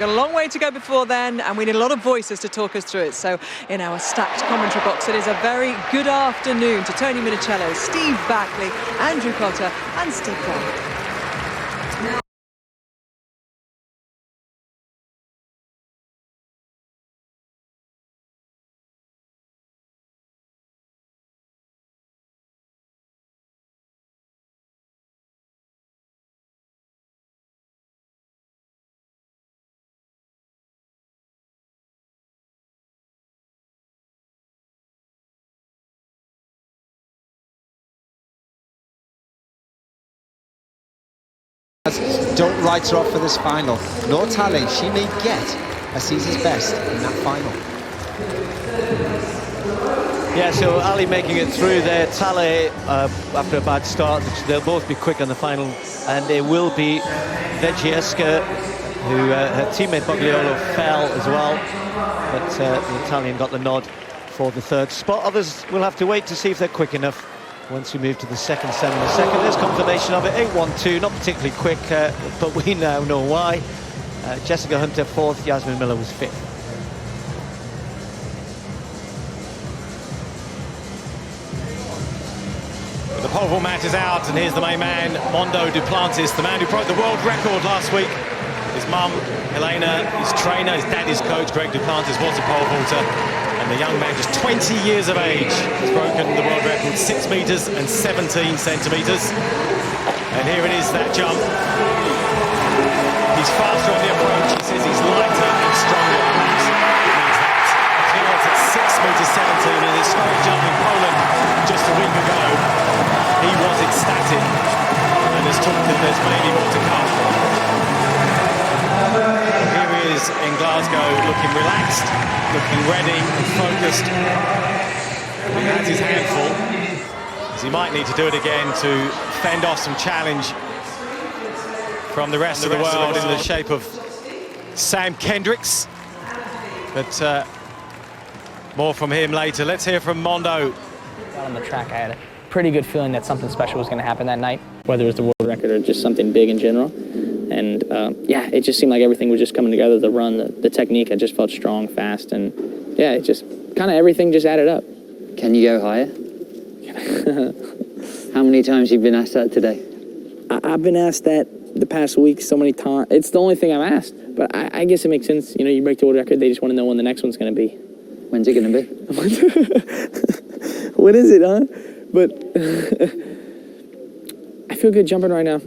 Got a long way to go before then, and we need a lot of voices to talk us through it. So in our stacked commentary box, it is a very good afternoon to Tony Minicello, Steve Backley, Andrew Cotter and Steve Brown. Don't write her off for this final. No tally, she may get a Caesar's best in that final. Yeah, so Ali making it through there, Tale after a bad start. They'll both be quick on the final, and it will be Vegieska, who her teammate Bogliolo fell as well, but the Italian got the nod for the third spot. Others will have to wait to see if they're quick enough once we move to the second 7-second. There's confirmation of it, 8-1-2, not particularly quick, but we now know why. Jessica Hunter fourth, Yasmin Miller was fifth. The pole vault match is out, and here's the main man, Armand Duplantis, the man who broke the world record last week. His mum, Helena, his trainer, his daddy's coach, Greg Duplantis, was a pole vaulter. And the young man, just 20 years of age, has broken the world record, 6 meters and 17 centimeters. And here it is, that jump. He's faster on the approach. He says he's lighter and stronger. It means that. Clearance at 6 meters 17 in his historic jump in Poland just a week ago. He was ecstatic and has talked that there's maybe more to come. Here he is in Glasgow, looking relaxed, looking ready and focused. He has his handful, as he might need to do it again to fend off some challenge from the rest of the world in the shape of Sam Kendricks. But more from him later. Let's hear from Mondo. On the track, I had a pretty good feeling that something special was going to happen that night, whether it was the world record or just something big in general. And yeah, it just seemed like everything was just coming together. The run, the technique, I just felt strong, fast, and yeah, it just kind of everything just added up. Can you go higher? How many times have you been asked that today? I've been asked that the past week so many times. It's the only thing I'm asked, but I guess it makes sense. You know, you break the world record, they just want to know when the next one's going to be. When's it going to be? When is it, huh? But I feel good jumping right now.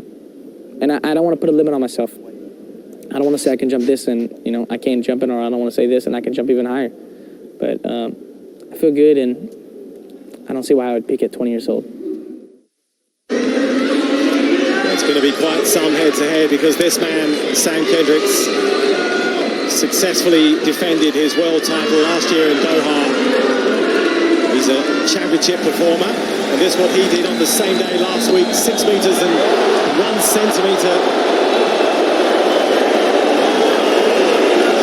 And I don't want to put a limit on myself. I don't want to say I can jump this and, you know, I can't jump it, or I don't want to say this and I can jump even higher. But I feel good, and I don't see why I would peak at 20 years old. It's going to be quite some head-to-head, because this man, Sam Kendricks, successfully defended his world title last year in Doha. He's a championship performer, and this is what he did on the same day last week, 6 meters and 1 centimeter.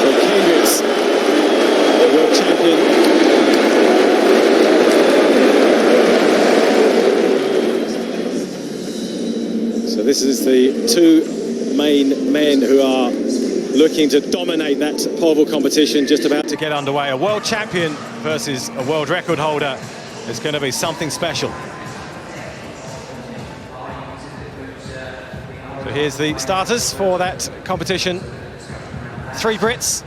So Kendricks, the world champion. So this is the two main men who are looking to dominate that pole vault competition, just about to get underway. A world champion versus a world record holder. It's going to be something special. So here's the starters for that competition. 3 Brits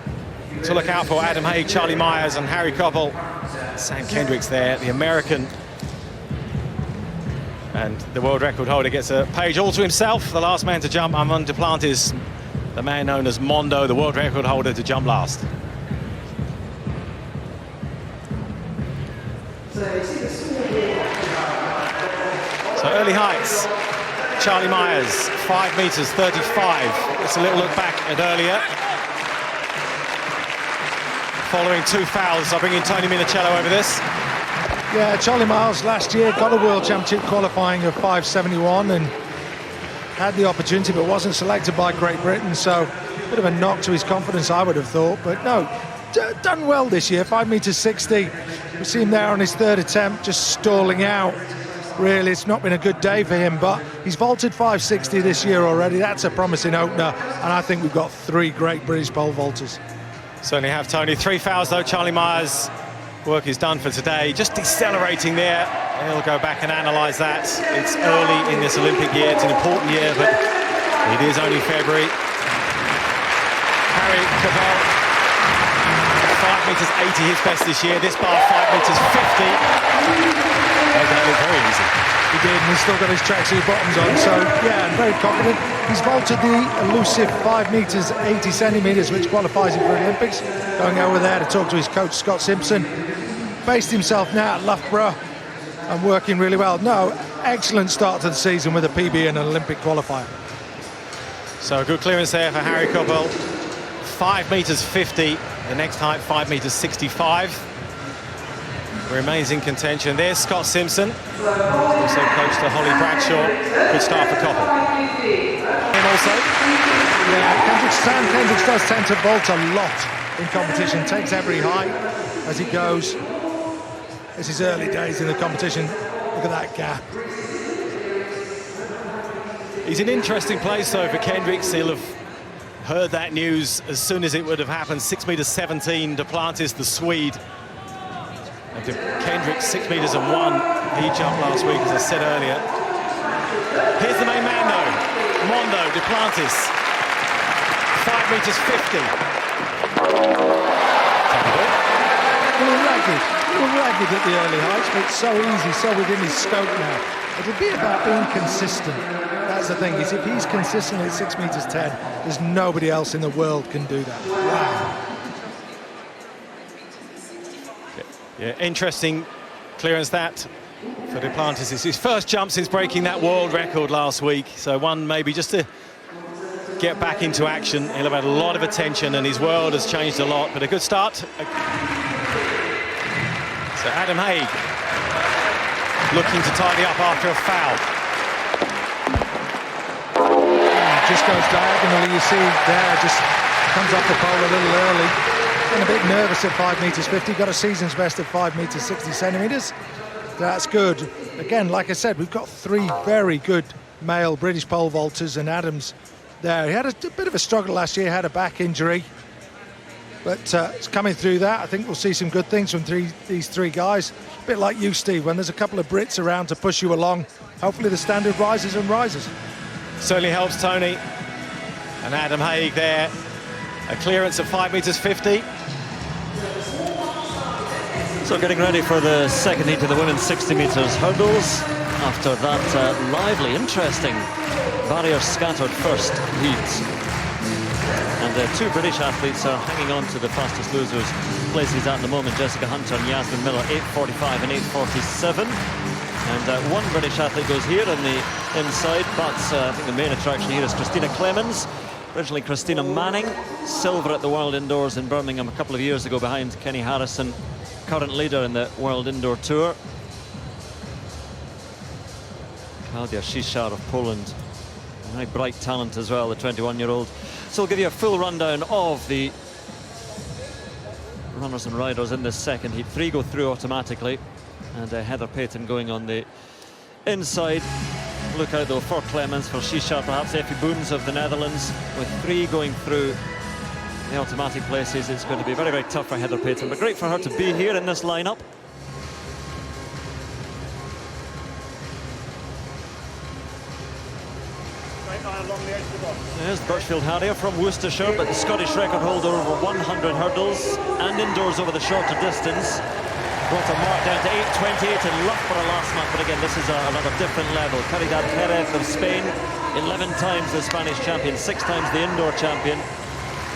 to look out for: Adam Haig, Charlie Myers and Harry Koppel. Sam Kendricks there, the American. And the world record holder gets a page all to himself. The last man to jump, Armand Duplantis, the man known as Mondo, the world record holder to jump last. So early heights, Charlie Myers, 5 meters 35. It's a little look back at earlier. Following 2 fouls, I'll bring in Tony Minicello over this. Yeah, Charlie Myers last year got a World Championship qualifying of 5.71 and had the opportunity, but wasn't selected by Great Britain, so a bit of a knock to his confidence, I would have thought. But no, done well this year, 5 meters 60. We see him there on his 3rd attempt, just stalling out. really. It's not been a good day for him, but he's vaulted 560 this year already. That's a promising opener, and I think we've got 3 great British pole vaulters. Certainly have, Tony. 3 fouls, though. Charlie Myers' work is done for today. Just decelerating there. He'll go back and analyse that. It's early in this Olympic year. It's an important year, but it is only February. Harry Cabell, 5 metres 80, his best this year. This bar, 5 metres 50. That looked very easy. He did, and he's still got his tracksuit bottoms on, so yeah, I'm very confident. He's vaulted the elusive 5 metres 80 centimetres, which qualifies him for the Olympics. Going over there to talk to his coach, Scott Simpson. Based himself now at Loughborough and working really well. No, excellent start to the season with a PB and an Olympic qualifier. So a good clearance there for Harry Cabell. 5 metres 50. The next height, 5 metres 65. Remains in contention. There's Scott Simpson, also coach to Holly Bradshaw. Good start for Koppel. Him also. Yeah, Kendricks does tend to vault a lot in competition. Takes every height as he goes. This is early days in the competition. Look at that gap. He's in an interesting place though for Kendricks. He'll have heard that news as soon as it would have happened. 6 metres 17, Duplantis, the Swede. After Kendricks, 6 metres and 1. He jumped last week, as I said earlier. Here's the main man though, Mondo Duplantis. 5 metres 50. A little ragged at the early heights, but it's so easy, so within his scope now. It'll be about being consistent. That's the thing, is if he's consistent at 6 metres 10, there's nobody else in the world can do that. Wow. Yeah, interesting clearance that for Duplantis. It's his first jump since breaking that world record last week. So one maybe just to get back into action. He'll have had a lot of attention and his world has changed a lot, but a good start. So Adam Haig looking to tidy up after a foul. Just goes diagonally, you see there, just comes off the pole a little early. And a bit nervous at 5 metres 50, got a season's best at 5 metres 60 centimetres. That's good. Again, like I said, we've got 3 very good male British pole vaulters, and Adams there. He had a bit of a struggle last year, had a back injury. But it's coming through that. I think we'll see some good things from these 3 guys. A bit like you, Steve, when there's a couple of Brits around to push you along, hopefully the standard rises and rises. Certainly helps, Tony. And Adam Haig there. A clearance of 5 metres 50. So getting ready for the second heat of the women's 60 metres hurdles. After that lively, interesting barrier-scattered first heat. And 2 British athletes are hanging on to the fastest losers' places at the moment. Jessica Hunter and Yasmin Miller, 8:45 and 8:47. And 1 British athlete goes here on the inside, but I think the main attraction here is Christina Clemens. Originally Christina Manning, silver at the World Indoors in Birmingham a couple of years ago behind Kenny Harrison, current leader in the World Indoor Tour. Klaudia Szysar of Poland, a very bright talent as well, the 21-year-old. So we'll give you a full rundown of the runners and riders in this second heat. 3 go through automatically, and Heather Payton going on the inside. Look out though for Clemens, for Szysar, perhaps Effie Boons of the Netherlands. With 3 going through the automatic places, it's going to be very, very tough for Heather Payton, but great for her to be here in this lineup. There's Birchfield Harrier from Worcestershire, but the Scottish record holder over 100 hurdles and indoors over the shorter distance. Brought a mark down to 8:28 in Loughborough last month, but again, this is another different level. Caridad Jerez of Spain, 11 times the Spanish champion, 6 times the indoor champion.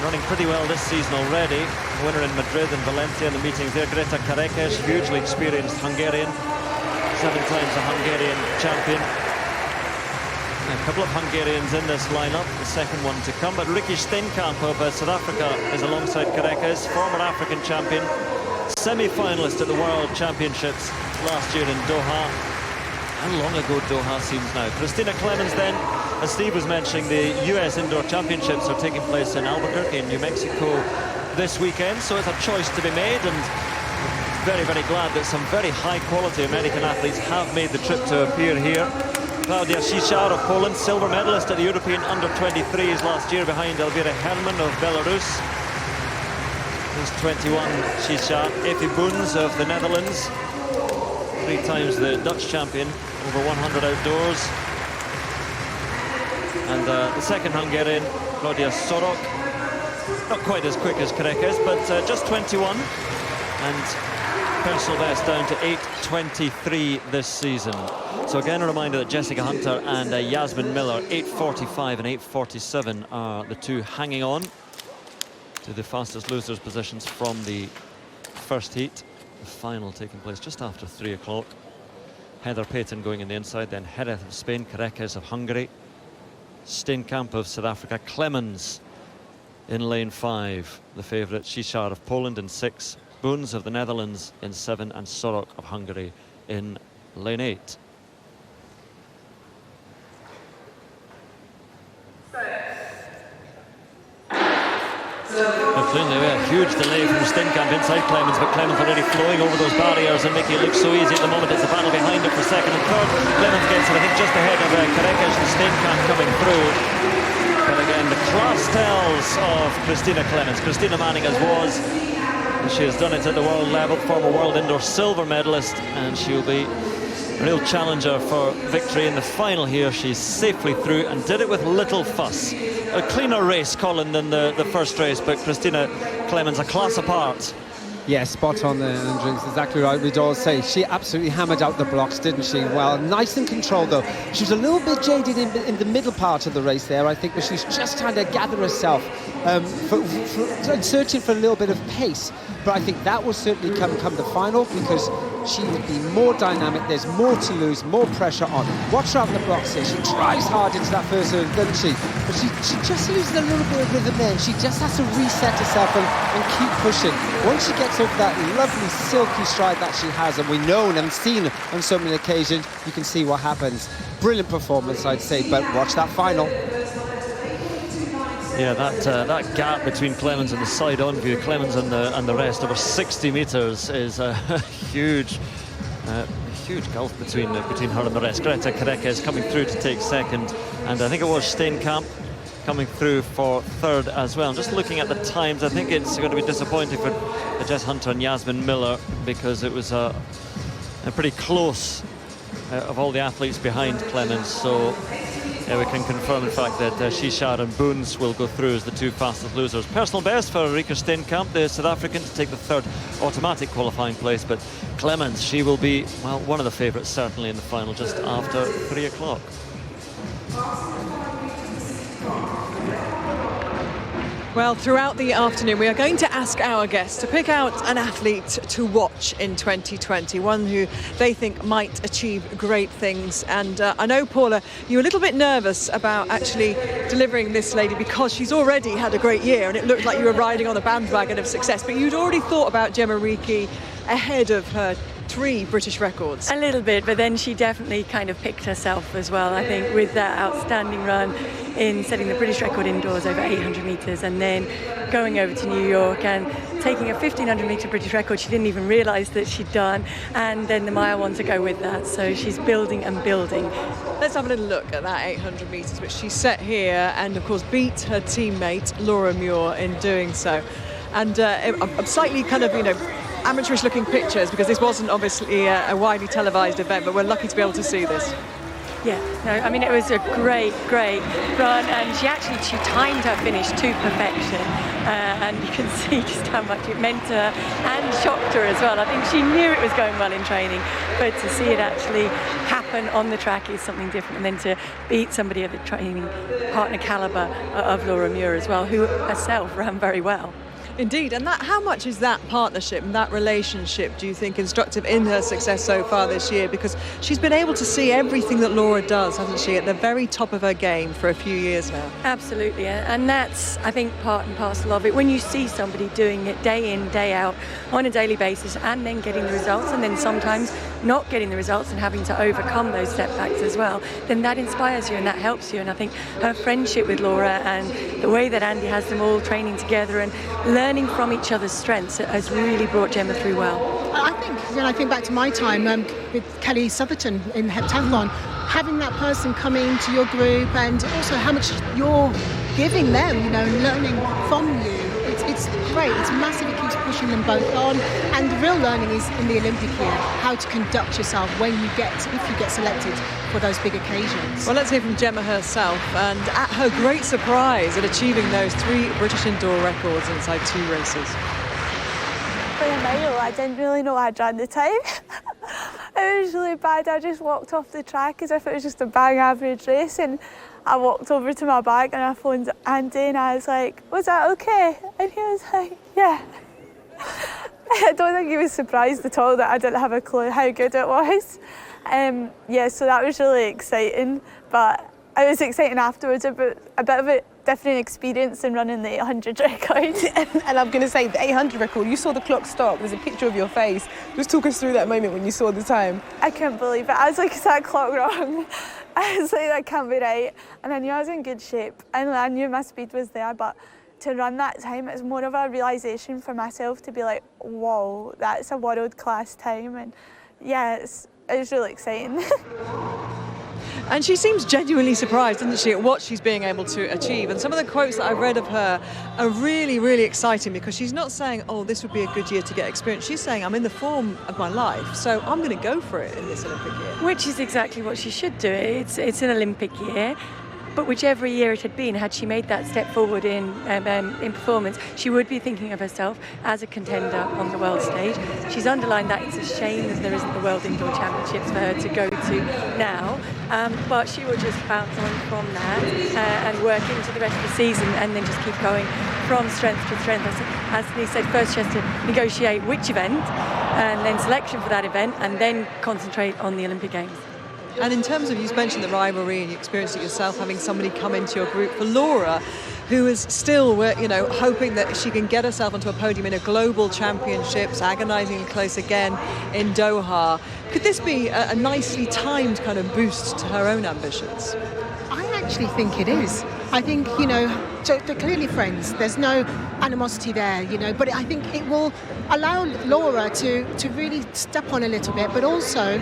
Running pretty well this season already. Winner in Madrid and Valencia in the meetings there. Greta Karekes, hugely experienced Hungarian, 7 times a Hungarian champion. A couple of Hungarians in this lineup, the second one to come. But Ricky Steenkamp of South Africa is alongside Karekes, former African champion, semi-finalist at the World Championships last year in Doha. How long ago Doha seems now. Christina Clemens then, as Steve was mentioning, the US Indoor Championships are taking place in Albuquerque in New Mexico this weekend, so it's a choice to be made, and very, very glad that some very high-quality American athletes have made the trip to appear here. Klaudia Czichar of Poland, silver medalist at the European Under-23s last year behind Elvira Herman of Belarus. Who's 21, Czichar. Efi Boons of the Netherlands, 3 times the Dutch champion, over 100 outdoors. And the second Hungarian, Claudia Sorok, not quite as quick as Quieres, but just 21. And personal best down to 8:23 this season. So again, a reminder that Jessica Hunter and Yasmin Miller, 8:45 and 8:47 are the two hanging on to the fastest losers positions from the first heat. The final taking place just after 3 o'clock. Heather Payton going in the inside, then Jerez of Spain, Quieres of Hungary, Steenkamp of South Africa, Clemens in lane 5, the favourite, Czichar of Poland in 6, Boons of the Netherlands in 7, and Sorok of Hungary in lane 8. Clearly, a huge delay from Steenkamp inside Clemens, but Clemens already flowing over those barriers and making it look so easy at the moment. It's a battle behind him for second and third. Clemens gets it, I think, just ahead of Quieres and Steenkamp coming through. But again, the class tells of Christina Clemens. Christina Manning as was, and she has done it at the world level, former world indoor silver medalist, and she'll be a real challenger for victory in the final here. She's safely through and did it with little fuss. A cleaner race, Colin, than the first race, but Christina Clemens a class apart. Yeah, spot on there, Andrew. It's exactly right. We'd all say she absolutely hammered out the blocks, didn't she? Well, nice and controlled, though. She was a little bit jaded in the middle part of the race there, I think, but she's just trying to gather herself, searching for a little bit of pace. But I think that will certainly come the final, because she would be more dynamic. There's more to lose, more pressure on. Watch her out the blocks here. She drives hard into that first zone, doesn't she? But she just loses a little bit of rhythm there. She just has to reset herself and keep pushing. Once she gets over that lovely silky stride that she has, and we know and have seen on so many occasions, you can see what happens. Brilliant performance, I'd say, but watch that final. Yeah, that gap between Clemens and the side-on view, Clemens and the rest, over 60 metres, is a huge gulf between her and the rest. Greta Quieres coming through to take second, and I think it was Steenkamp coming through for third as well. And just looking at the times, I think it's going to be disappointing for Jess Hunter and Yasmin Miller, because it was a pretty close of all the athletes behind Clemens. So we can confirm, in fact, that Czichar and Boons will go through as the two fastest losers. Personal best for Rika Steenkamp, the South African, to take the third automatic qualifying place. But Clemens, she will be, well, one of the favourites certainly in the final just after 3 o'clock. Well, throughout the afternoon, we are going to ask our guests to pick out an athlete to watch in 2020, one who they think might achieve great things. And I know, Paula, you're a little bit nervous about actually delivering this lady, because she's already had a great year and it looked like you were riding on a bandwagon of success, but you'd already thought about Gemma Reekie ahead of her 3 British records. A little bit, but then she definitely kind of picked herself as well, I think, with that outstanding run in setting the British record indoors over 800 metres, and then going over to New York and taking a 1500 metre British record she didn't even realise that she'd done, and then the mile one to go with that. So she's building and building. Let's have a little look at that 800 metres, which she set here, and of course beat her teammate Laura Muir in doing so. And I'm slightly kind of, amateurish looking pictures, because this wasn't obviously a widely televised event, but we're lucky to be able to see this. Yeah, no, I mean, it was a great run, and she timed her finish to perfection, and you can see just how much it meant to her and shocked her as well. I think she knew it was going well in training, but to see it actually happen on the track is something different, and then to beat somebody of the training partner calibre of Laura Muir as well, who herself ran very well. Indeed, and how much is that partnership and that relationship, do you think, instructive in her success so far this year? Because she's been able to see everything that Laura does, hasn't she, at the very top of her game for a few years now. Absolutely, and that's, I think, part and parcel of it. When you see somebody doing it day in, day out, on a daily basis, and then getting the results, and then sometimes not getting the results and having to overcome those setbacks as well, then that inspires you and that helps you. And I think her friendship with Laura and the way that Andy has them all training together and learning from each other's strengths has really brought Gemma through well. I think, when I think back to my time with Kelly Southerton in heptathlon, having that person coming to your group and also how much you're giving them, you know, learning from you, it's great. It's massive. It keeps pushing them both on. And the real learning is in the Olympic year, how to conduct yourself if you get selected for those big occasions. Well, let's hear from Gemma herself, and at her great surprise at achieving those 3 British indoor records inside 2 races. For the mile, I didn't really know I'd run the time. It was really bad. I just walked off the track as if it was just a bang average race, and I walked over to my bag and I phoned Andy and I was like, was that okay? And he was like, yeah. I don't think he was surprised at all that I didn't have a clue how good it was. Yeah, so that was really exciting, but it was exciting afterwards, a bit of a different experience than running the 800 record. And I'm going to say the 800 record, you saw the clock stop, there's a picture of your face. Just talk us through that moment when you saw the time. I couldn't believe it. I was like, is that clock wrong? I was like, that can't be right. And I knew I was in good shape and I knew my speed was there, but to run that time, it's more of a realisation for myself to be like, whoa, that's a world-class time. And yeah, it's really exciting. And she seems genuinely surprised, doesn't she, at what she's being able to achieve. And some of the quotes that I've read of her are really, really exciting, because she's not saying, oh, this would be a good year to get experience. She's saying, I'm in the form of my life, so I'm going to go for it in this Olympic year. Which is exactly what she should do. It's an Olympic year. But whichever year it had been, had she made that step forward in performance, she would be thinking of herself as a contender on the world stage. She's underlined that it's a shame that there isn't the World Indoor Championships for her to go to now, but she will just bounce on from that and work into the rest of the season and then just keep going from strength to strength. As Denise said, first she has to negotiate which event and then selection for that event and then concentrate on the Olympic Games. And in terms of, you mentioned the rivalry and you experienced it yourself, having somebody come into your group, for Laura, who is still, you know, hoping that she can get herself onto a podium in a global championships, agonisingly close again in Doha. Could this be a nicely timed kind of boost to her own ambitions? I actually think it is. I think, you know, so they're clearly friends. There's no animosity there, you know, but I think it will allow Laura to really step on a little bit, but also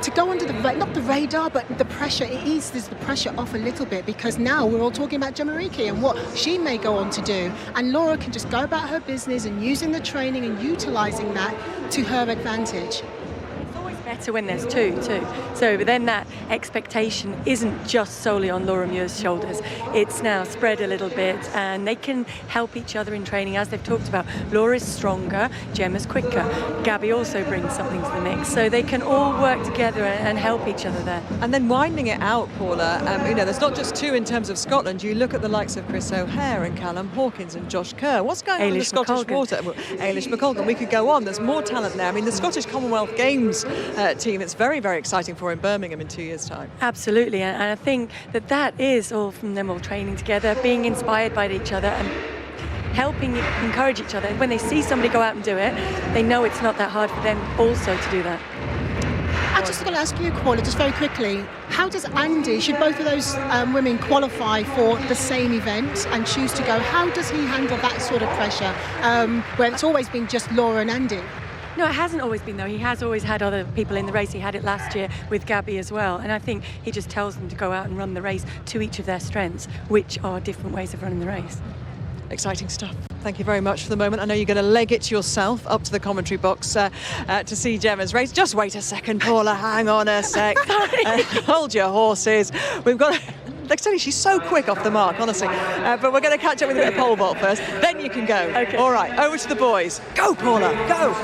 to go under not the radar, but the pressure. It eases the pressure off a little bit, because now we're all talking about Gemma Reekie and what she may go on to do. And Laura can just go about her business and using the training and utilising that to her advantage. Better when there's two too. So but then that expectation isn't just solely on Laura Muir's shoulders. It's now spread a little bit and they can help each other in training, as they've talked about. Laura's stronger, Gemma's quicker. Gabby also brings something to the mix. So they can all work together and help each other there. And then winding it out, Paula, you know, there's not just 2 in terms of Scotland. You look at the likes of Chris O'Hare and Callum Hawkins and Josh Kerr. What's going on in the Scottish water? Ailish McColgan. We could go on. There's more talent there. I mean, the Scottish Commonwealth Games team, it's very, very exciting for in Birmingham in 2 years' time. Absolutely, and I think that is all from them all training together, being inspired by each other and helping encourage each other. When they see somebody go out and do it, they know it's not that hard for them also to do that. I'm just going to ask you, Paula, just very quickly, how does Andy, should both of those women qualify for the same event and choose to go, how does he handle that sort of pressure, where it's always been just Laura and Andy? No, it hasn't always been, though. He has always had other people in the race. He had it last year with Gabby as well. And I think he just tells them to go out and run the race to each of their strengths, which are different ways of running the race. Exciting stuff. Thank you very much for the moment. I know you're going to leg it yourself up to the commentary box to see Gemma's race. Just wait a second, Paula. Hang on a sec. Hold your horses. We've got... Like I said, she's so quick off the mark, honestly. But we're going to catch up with a bit of pole vault first. Then you can go. Okay. All right, over to the boys. Go, Paula, go.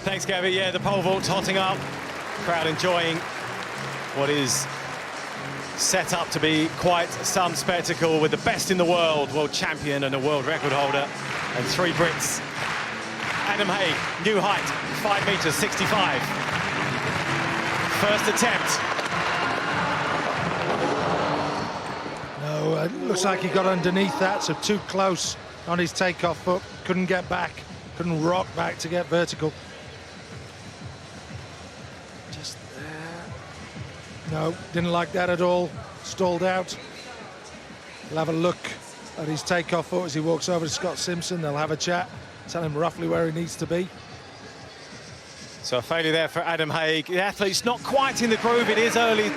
Thanks, Gabby. Yeah, the pole vault's hotting up. Crowd enjoying what is set up to be quite some spectacle, with the best in the world champion and a world record holder, and 3 Brits. Adam Hay, new height, 5 meters 65. First attempt. No, it looks like he got underneath that, so too close on his takeoff foot. Couldn't get back, couldn't rock back to get vertical. No, didn't like that at all. Stalled out. We'll have a look at his takeoff foot as he walks over to Scott Simpson. They'll have a chat, tell him roughly where he needs to be. So a failure there for Adam Haig. The athlete's not quite in the groove. It is early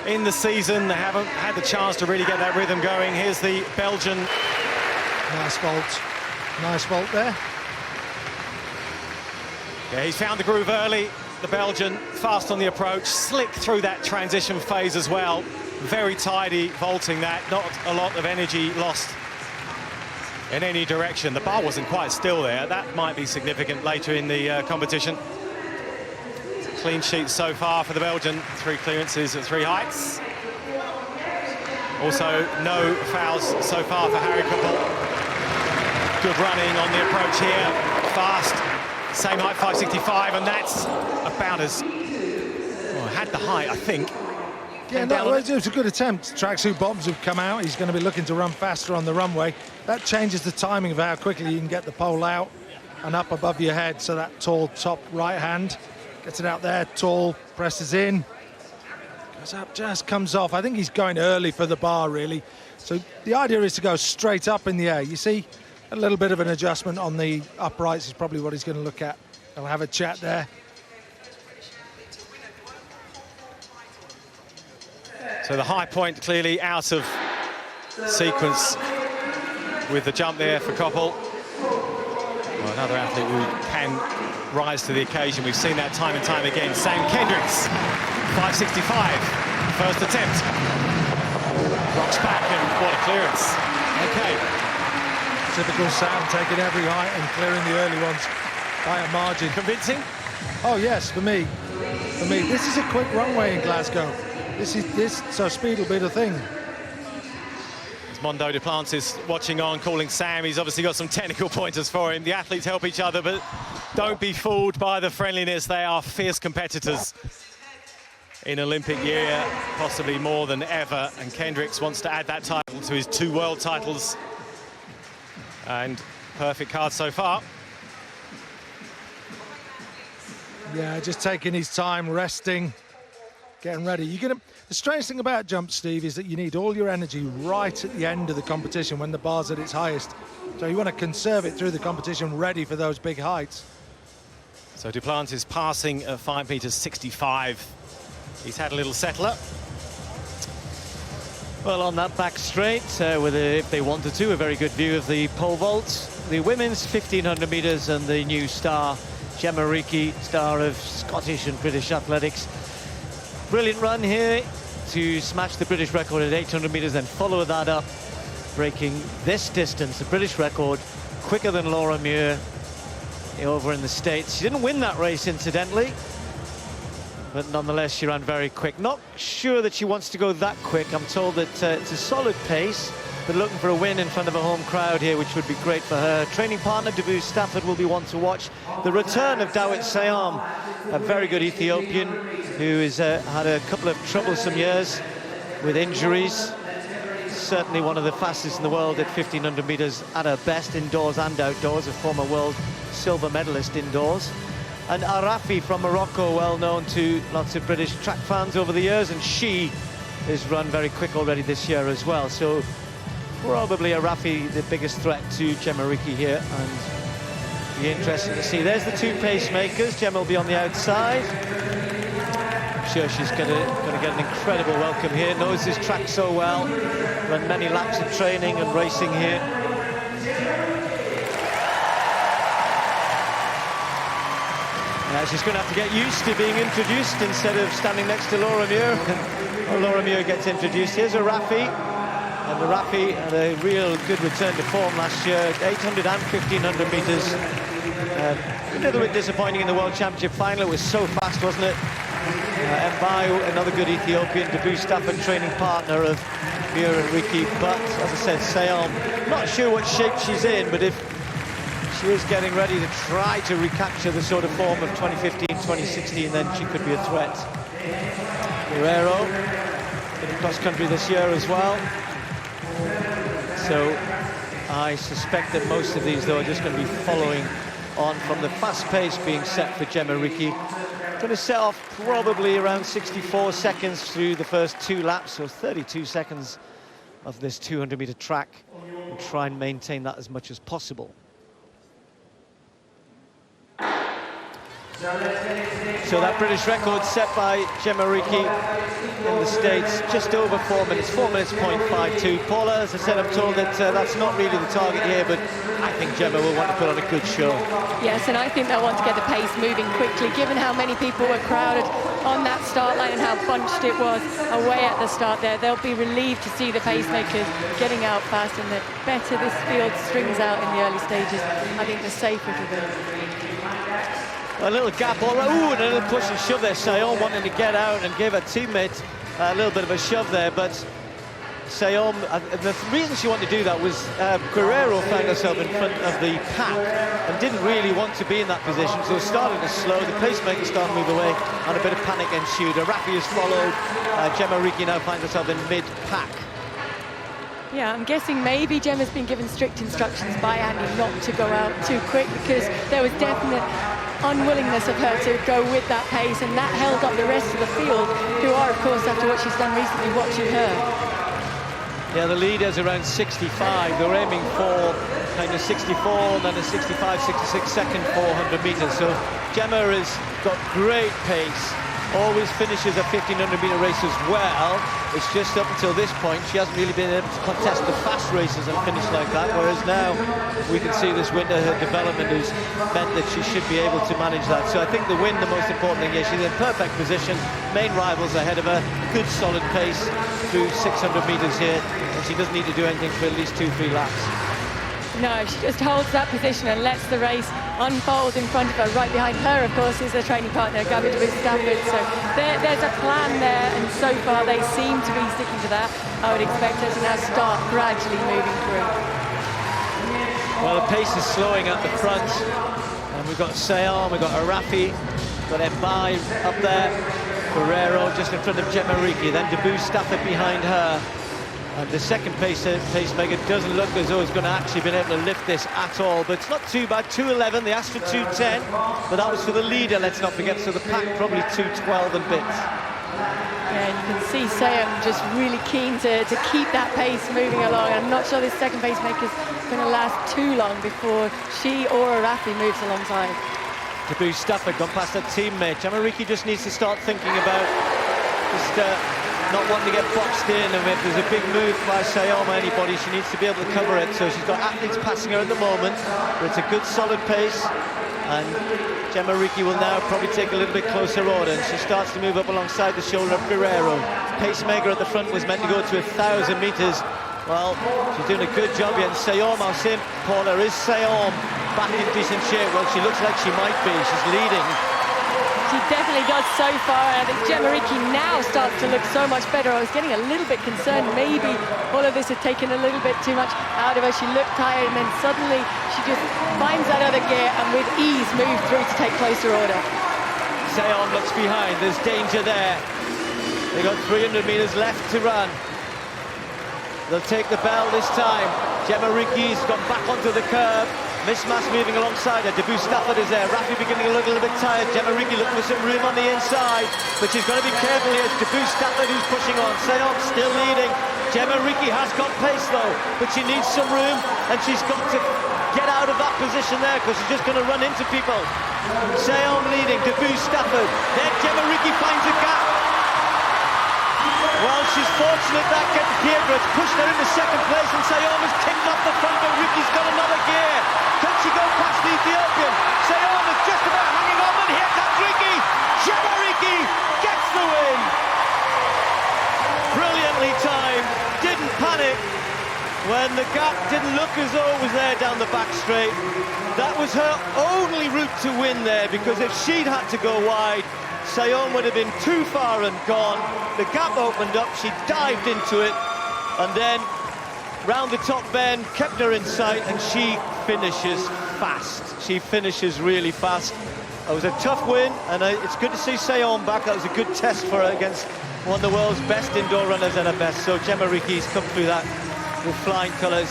in the season. They haven't had the chance to really get that rhythm going. Here's the Belgian. Nice vault. Nice vault there. Yeah, he's found the groove early. The Belgian, fast on the approach, slick through that transition phase as well. Very tidy vaulting that, not a lot of energy lost in any direction. The bar wasn't quite still there. That might be significant later in the competition. Clean sheet so far for the Belgian. 3 clearances at 3 heights. Also, no fouls so far for Harry Couple. Good running on the approach here. Fast. Same height, 565, and that's about as... Well, had the height, I think. Yeah, that was a good attempt. Tracksuit bottoms have come out. He's going to be looking to run faster on the runway. That changes the timing of how quickly you can get the pole out and up above your head. So that tall top right hand gets it out there, tall, presses in, goes up, just comes off. I think he's going early for the bar, really. So the idea is to go straight up in the air. You see, a little bit of an adjustment on the uprights is probably what he's going to look at. They'll have a chat there. So the high point clearly out of sequence with the jump there for Koppel. Well, another athlete who can rise to the occasion. We've seen that time and time again. Sam Kendricks, 565, first attempt. Rocks back and what a clearance. Okay. Typical Sam, taking every height and clearing the early ones by a margin. Convincing? Oh yes, for me. This is a quick runway in Glasgow. So speed will be the thing. It's Mondo Duplantis watching on, calling Sam. He's obviously got some technical pointers for him. The athletes help each other, but don't be fooled by the friendliness. They are fierce competitors in Olympic year, possibly more than ever. And Kendricks wants to add that title to his 2 world titles. And perfect card so far. Yeah, just taking his time, resting, getting ready. The strange thing about jump, Steve, is that you need all your energy right at the end of the competition when the bar's at its highest. So you want to conserve it through the competition, ready for those big heights. So Duplantis passing at 5 meters 65. He's had a little settler. Well, on that back straight, with if they wanted to, a very good view of the pole vault. The women's 1500 meters and the new star, Gemma Reekie, star of Scottish and British athletics. Brilliant run here to smash the British record at 800 meters and follow that up, breaking this distance, the British record, quicker than Laura Muir over in the States. She didn't win that race, incidentally, but nonetheless she ran very quick. Not sure that she wants to go that quick. I'm told that it's a solid pace, but looking for a win in front of a home crowd here, which would be great for her. Training partner Dabu Stafford will be one to watch. The return of Dawit Sayam, a very good Ethiopian who has had a couple of troublesome years with injuries. Certainly one of the fastest in the world at 1500 meters at her best, indoors and outdoors, a former world silver medalist indoors. And Arafi from Morocco, well known to lots of British track fans over the years, and she has run very quick already this year as well. So probably Arafi the biggest threat to Gemma Reekie here, and be interesting to see. There's the 2 pacemakers. Gemma will be on the outside. I'm sure she's going to get an incredible welcome here. Knows this track so well. Run many laps of training and racing here. Now she's going to have to get used to being introduced instead of standing next to Laura Muir. Well, Laura Muir gets introduced. Here's Arafi. And Arafi had a real good return to form last year, 800 and 1500 metres. A little bit disappointing in the World Championship final. It was so fast, wasn't it? Mbayu, another good Ethiopian, Dabu Stafford, training partner of Muir and Reekie. But, as I said, Sayam, not sure what shape she's in, but if she is getting ready to try to recapture the sort of form of 2015, 2016, then she could be a threat. Guerrero, in cross-country this year as well. So I suspect that most of these, though, are just going to be following on from the fast pace being set for Gemma Reekie. Going to set off probably around 64 seconds through the first 2 laps, so 32 seconds of this 200-meter track, and try and maintain that as much as possible. So that British record set by Gemma Ricci in the States, just over 4 minutes, 4 minutes .52. Paula, as I said, I'm told that that's not really the target here, but I think Gemma will want to put on a good show. Yes, and I think they'll want to get the pace moving quickly, given how many people were crowded on that start line and how bunched it was away at the start there. They'll be relieved to see the pacemakers getting out fast, and the better this field strings out in the early stages, I think the safer it will be. A little gap all right. Ooh, and a little push and shove there. Sayon wanting to get out and give her teammate a little bit of a shove there, but Sayon, the reason she wanted to do that was Guerrero found herself in front of the pack and didn't really want to be in that position, so starting to slow. The pacemaker started to move away, and a bit of panic ensued. Rafi has followed. Gemma Ricci now finds herself in mid-pack. Yeah, I'm guessing maybe Gemma's been given strict instructions by Andy not to go out too quick, because there was definite unwillingness of her to go with that pace, and that held up the rest of the field, who are, of course, after what she's done recently, watching her. Yeah, the lead is around 65. They're aiming for kind of 64, then a 65, 66 second 400 meters. So Gemma has got great pace, always finishes a 1500-meter race as well. It's just up until this point she hasn't really been able to contest the fast races and finish like that, whereas now we can see this winter her development has meant that she should be able to manage that. So I think the win, the most important thing, is she's in perfect position, main rivals ahead of her, good solid pace through 600 meters here, and she doesn't need to do anything for at least 2-3 laps. No, she just holds that position and lets the race unfold in front of her. Right behind her, of course, is her training partner, Gabby Stafford. So there's a plan there, and so far they seem to be sticking to that. I would expect her to now start gradually moving through. Well, the pace is slowing at the front, and we've got Sayon, we've got Arafi, got Mbai up there, Guerrero just in front of Gemma Ricci, then Stafford behind her. And the second pacemaker doesn't look as though it's going to actually be able to lift this at all, but it's not too bad. 2:11, they asked for 2:10, but that was for the leader, let's not forget, so the pack probably 2:12 and bits. Yeah, you can see Sayon just really keen to keep that pace moving along. I'm not sure this second pacemaker's going to last too long before she or Rafi moves alongside. Stafford gone past her teammate. Gemma Ricci just needs to start thinking about not wanting to get boxed in, and if there's a big move by Sayon or anybody, she needs to be able to cover it. So she's got athletes passing her at the moment, but it's a good solid pace, and Gemma Ricci will now probably take a little bit closer order, and she starts to move up alongside the shoulder of Guerrero. Pacemaker at the front was meant to go to 1,000 meters. Well, she's doing a good job here, and Sayon, I'll say, Paula, is Sayon back in decent shape? Well, she looks like she might be. She's leading. She definitely does so far, and I think Gemma Ricci now starts to look so much better. I was getting a little bit concerned, maybe all of this had taken a little bit too much out of her. She looked tired, and then suddenly she just finds that other gear and with ease moves through to take closer order. Sayon looks behind, there's danger there. They've got 300 meters left to run. They'll take the bell this time. Gemma Ricci's gone back onto the curb. Mismas moving alongside her. Stafford is there. Rafi beginning to look a little bit tired. Gemma Ricci looking for some room on the inside, but she's got to be careful here. It's Stafford who's pushing on. Sayon still leading. Gemma Ricci has got pace though, but she needs some room, and she's got to get out of that position there, because she's just going to run into people. Sayon leading. Stafford. Then Gemma Ricci finds a gap. Well, she's fortunate that Deirdre's pushed her into second place, and Sayon has kicked off the front, but Ricci's got another gear. Can she go past the Ethiopian? Sayon is just about hanging on, and here comes Ricci. Gemma Ricci gets the win. Brilliantly timed, didn't panic when the gap didn't look as though it was there down the back straight. That was her only route to win there, because if she'd had to go wide, Sayon would have been too far and gone. The gap opened up, she dived into it, and then round the top bend, kept her in sight, and she finishes fast. She finishes really fast. It was a tough win, and it's good to see Sayon back. That was a good test for her against one of the world's best indoor runners at her best. So Gemma Ricci's come through that with flying colours.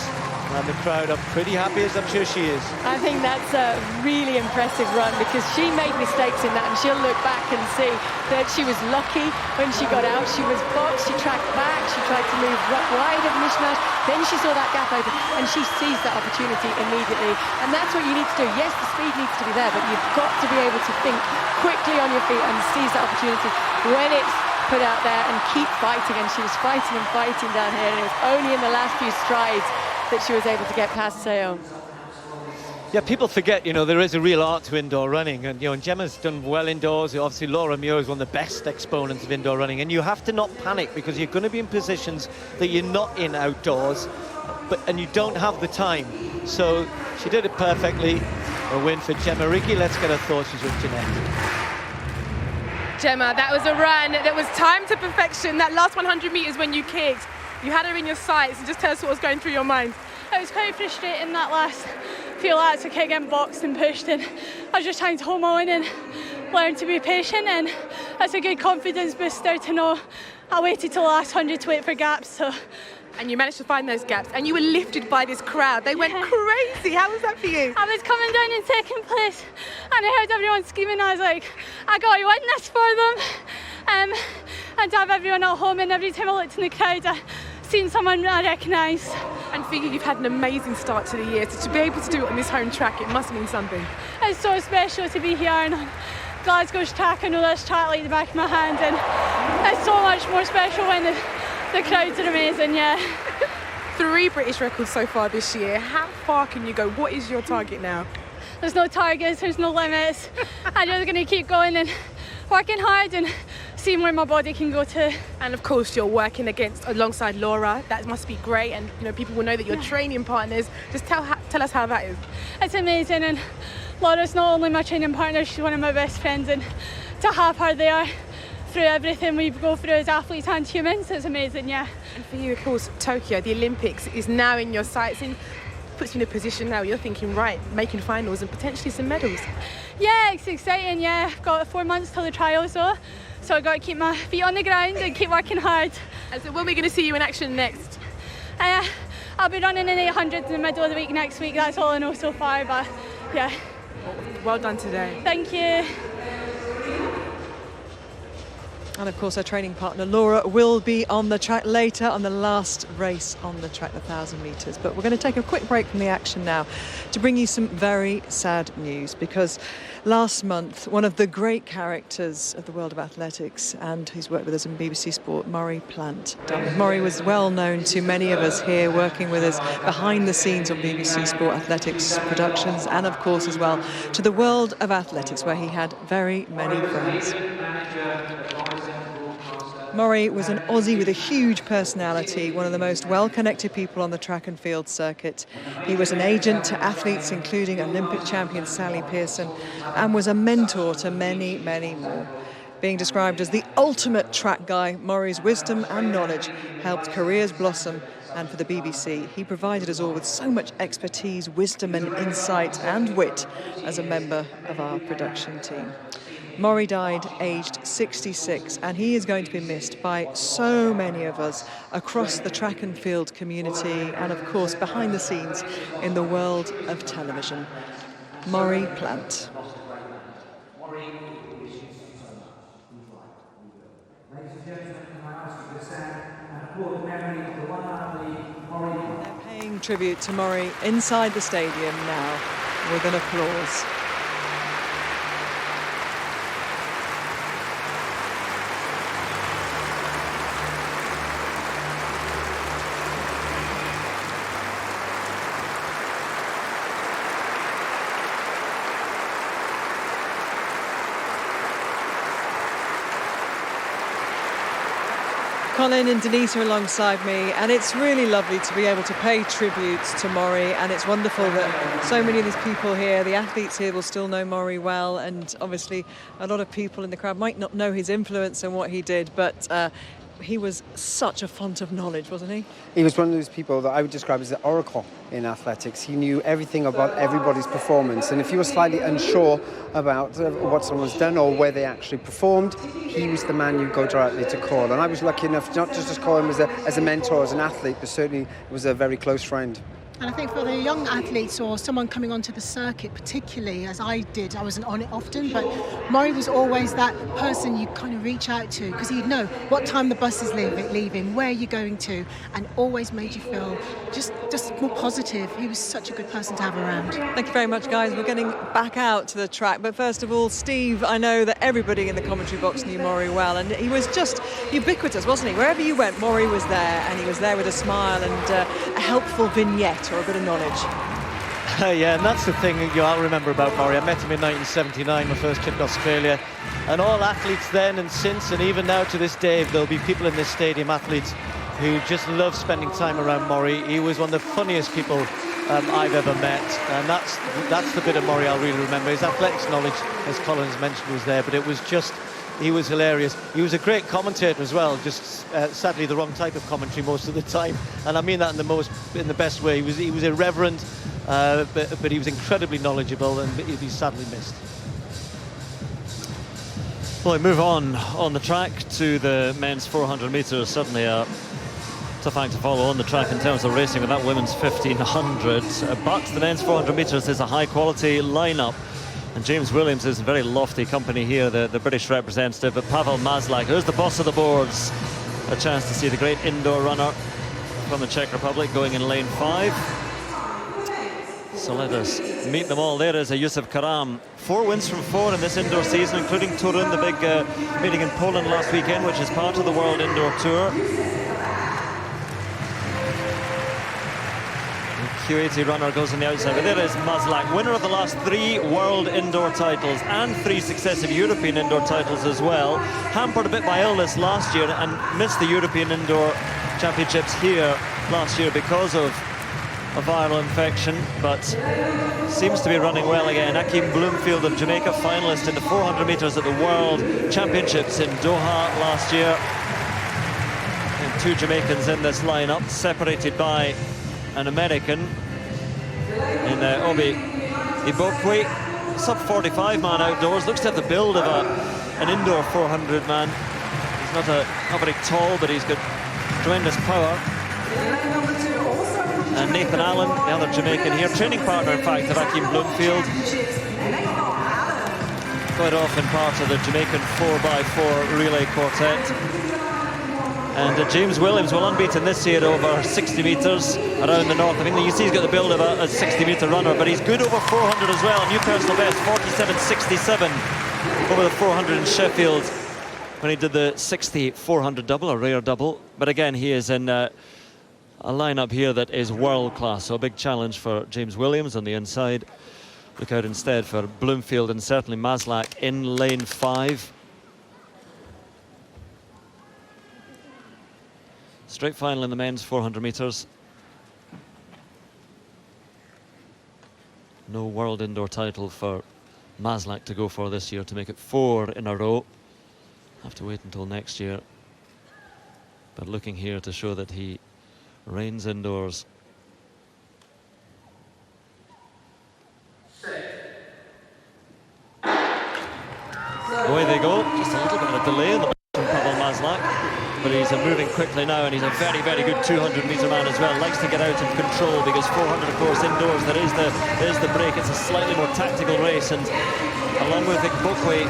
And the crowd are pretty happy, as I'm sure she is. I think that's a really impressive run because she made mistakes in that, and she'll look back and see that she was lucky when she got out. She was boxed, she tracked back, she tried to move wide of Mishmash, then she saw that gap open and she seized that opportunity immediately. And that's what you need to do. Yes, the speed needs to be there, but you've got to be able to think quickly on your feet and seize that opportunity when it's put out there and keep fighting. And she was fighting and fighting down here, and it was only in the last few strides that she was able to get past Seo. Yeah, people forget, you know, there is a real art to indoor running, and you know, and Gemma's done well indoors. Obviously, Laura Muir is one of the best exponents of indoor running, and you have to not panic because you're going to be in positions that you're not in outdoors, and you don't have the time. So she did it perfectly. A win for Gemma. Ricky, let's get her thoughts. She's with Jeanette. Gemma, that was a run that was timed to perfection. That last 100 metres when you kicked, you had her in your sights. Just tell us what was going through your mind. It was quite frustrating that last few laps of getting boxed and pushed, and I was just trying to hold my own and learn to be patient, and that's a good confidence booster to know I waited till the last 100 to wait for gaps. So. And you managed to find those gaps, and you were lifted by this crowd. They went crazy. How was that for you? I was coming down in second place, and I heard everyone screaming. I was like, I got to win this for them. And to have everyone at home, and every time I looked in the crowd, I seen someone I recognised. And for you, you've had an amazing start to the year. So to be able to do it on this home track, it must mean something. It's so special to be here and on Glasgow's track. I know this track like the back of my hand, and it's so much more special when the crowds are amazing, yeah. 3 British records so far this year. How far can you go? What is your target now? There's no targets, there's no limits. I'm just going to keep going and working hard and seeing where my body can go to. And of course you're working alongside Laura. That must be great, and you know, people will know that you're training partners. Just tell us how that is. It's amazing, and Laura's not only my training partner, she's one of my best friends, and to have her there through everything we go through as athletes and humans, it's amazing, yeah. And for you, of course, Tokyo, the Olympics is now in your sights, and puts you in a position now you're thinking, right, making finals and potentially some medals. Yeah, it's exciting, yeah. I've got 4 months till the trials though, so I've got to keep my feet on the ground and keep working hard. And so when are we going to see you in action next? I'll be running in 800 in the middle of the week next week, that's all I know so far, but yeah. Well done today. Thank you. And of course, our training partner Laura will be on the track later on the last race on the track, the 1,000 metres. But we're going to take a quick break from the action now to bring you some very sad news, because last month, one of the great characters of the world of athletics, and who's worked with us in BBC Sport, Murray Plant, died. Murray was well known to many of us here, working with us behind the scenes on BBC Sport Athletics productions, and of course as well to the world of athletics, where he had very many friends. Murray was an Aussie with a huge personality, one of the most well-connected people on the track and field circuit. He was an agent to athletes, including Olympic champion Sally Pearson, and was a mentor to many, many more. Being described as the ultimate track guy, Murray's wisdom and knowledge helped careers blossom, and for the BBC, he provided us all with so much expertise, wisdom and insight and wit as a member of our production team. Murray died aged 66, and he is going to be missed by so many of us across the track and field community and, of course, behind the scenes in the world of television. Murray Plant. They're paying tribute to Murray inside the stadium now with an applause. Colin and Denise are alongside me, and it's really lovely to be able to pay tributes to Murray, and it's wonderful that so many of these people here, the athletes here, will still know Murray well, and obviously a lot of people in the crowd might not know his influence and what he did, but he was such a font of knowledge, wasn't he? He was one of those people that I would describe as the oracle in athletics. He knew everything about everybody's performance, and if you were slightly unsure about what someone's done or where they actually performed, he was the man you'd go directly to call. And I was lucky enough not just to call him as a mentor, as an athlete, but certainly was a very close friend. And I think for the young athletes or someone coming onto the circuit, particularly as I did, I wasn't on it often, but Muir was always that person you kind of reach out to because he'd know what time the bus is leaving, where you're going to, and always made you feel just more positive. He was such a good person to have around. Thank you very much, guys. We're getting back out to the track, but first of all, Steve, I know that everybody in the commentary box knew Muir well, and he was just ubiquitous, wasn't he? Wherever you went, Muir was there, and he was there with a smile and a helpful vignette or a bit of knowledge. Yeah, and that's the thing I'll remember about Muir. I met him in 1979, my first trip to Australia, and all athletes then and since, and even now to this day, there'll be people in this stadium, athletes, who just love spending time around Muir. He was one of the funniest people I've ever met, and that's the bit of Muir I'll really remember. His athletics knowledge, as Collins mentioned, was there, but it was just, he was hilarious. He was a great commentator as well, just sadly the wrong type of commentary most of the time, and I mean that in the best way. He was irreverent, but he was incredibly knowledgeable, and he'd be sadly missed. Well, we move on the track to the men's 400 metres. Certainly a tough act to follow on the track in terms of racing with that women's 1500, but the men's 400 metres is a high-quality lineup. And James Williams is in very lofty company here, the British representative, but Pavel Maslak, who's the boss of the boards. A chance to see the great indoor runner from the Czech Republic going in lane 5. So let us meet them all. There is a Yusuf Karam. 4 wins from 4 in this indoor season, including Torun, the big meeting in Poland last weekend, which is part of the World Indoor Tour. Q80 runner goes on the outside, but there is Maslak, winner of the last 3 world indoor titles and 3 successive European indoor titles as well. Hampered a bit by illness last year and missed the European Indoor Championships here last year because of a viral infection, but seems to be running well again. Akeem Bloomfield of Jamaica, finalist in the 400 metres at the World Championships in Doha last year. And 2 Jamaicans in this lineup, separated by an American in Obi Ibokwe, sub-45 man outdoors. Looks to have the build of an indoor 400 man. He's not very tall, but he's got tremendous power. And Nathan Allen, the other Jamaican here, training partner in fact of Akeem Bloomfield. Quite often part of the Jamaican 4x4 relay quartet. And James Williams, well, unbeaten this year over 60 metres around the north. I think you see he's got the build of a 60-metre runner, but he's good over 400 as well. New personal best, 47.67 over the 400 in Sheffield when he did the 60-400 double, a rare double. But again, he is in a lineup here that is world-class, so a big challenge for James Williams on the inside. Look out instead for Bloomfield and certainly Maslak in lane 5. Straight final in the men's 400 metres. No world indoor title for Maslak to go for this year to make it 4 in a row. Have to wait until next year. But looking here to show that he reigns indoors. Away they go. Just a little bit of a delay in the Pavel Maslak. But he's moving quickly now, and he's a very, very good 200-metre man as well. Likes to get out and control, because 400, of course, indoors, there is the break. It's a slightly more tactical race, and along with Ibokwe,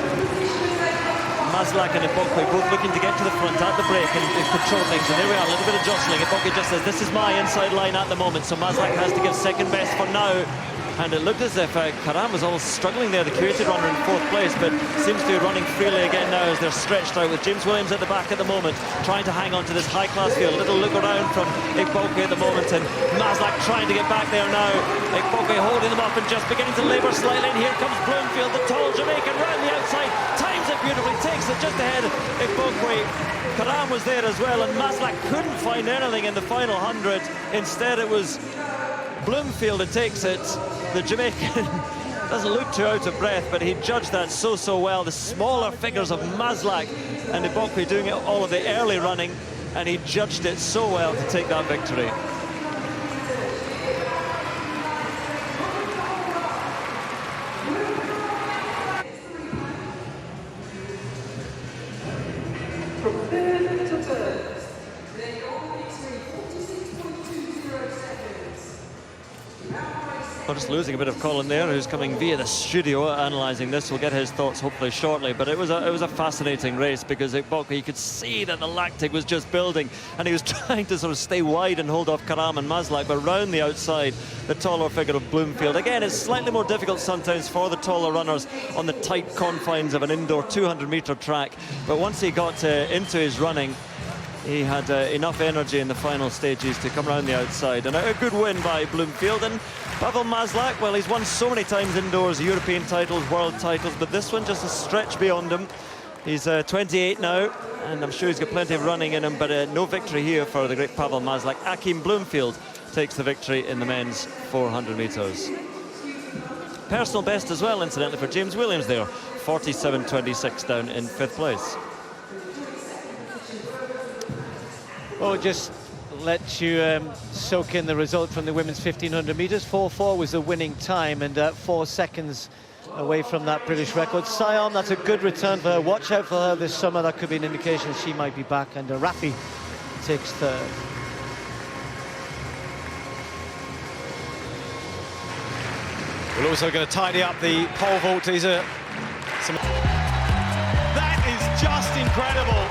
Maslak and Ibokwe both looking to get to the front at the break and control things. And there we are, a little bit of jostling. Ibokwe just says, this is my inside line at the moment, so Maslak has to give second best for now. And it looked as if Karam was almost struggling there, the curated runner in 4th place, but seems to be running freely again now as they're stretched out with James Williams at the back at the moment, trying to hang on to this high-class field. A little look around from Ibokwe at the moment, and Maslak trying to get back there now. Ibokwe holding them up and just beginning to labour slightly. And here comes Bloomfield, the tall Jamaican, round the outside, times it beautifully, takes it just ahead. Ibokwe, Karam was there as well, and Maslak couldn't find anything in the final 100. Instead, it was Bloomfield that takes it. The Jamaican doesn't look too out of breath, but he judged that so well. The smaller figures of Maslak and Ibokwe doing all of the early running, and he judged it so well to take that victory. We're just losing a bit of Colin there, who's coming via the studio analysing this. We'll get his thoughts hopefully shortly. But it was a fascinating race because you could see that the lactic was just building, and he was trying to sort of stay wide and hold off Karam and Maslak, but round the outside, the taller figure of Bloomfield. Again, it's slightly more difficult sometimes for the taller runners on the tight confines of an indoor 200-metre track. But once he got into his running, he had enough energy in the final stages to come around the outside. And a good win by Bloomfield. And Pavel Maslak, well, he's won so many times indoors, European titles, world titles, but this one just a stretch beyond him. He's 28 now, and I'm sure he's got plenty of running in him, but no victory here for the great Pavel Maslak. Akim Bloomfield takes the victory in the men's 400 metres. Personal best as well, incidentally, for James Williams there. 47.26 down in 5th place. Well, just let you soak in the result from the women's 1500 metres. 4:4 was the winning time, and 4 seconds away from that British record. Sion, that's a good return for her. Watch out for her this summer. That could be an indication she might be back. And Rafi takes 3rd. We're also going to tidy up the pole vault teaser. That is just incredible.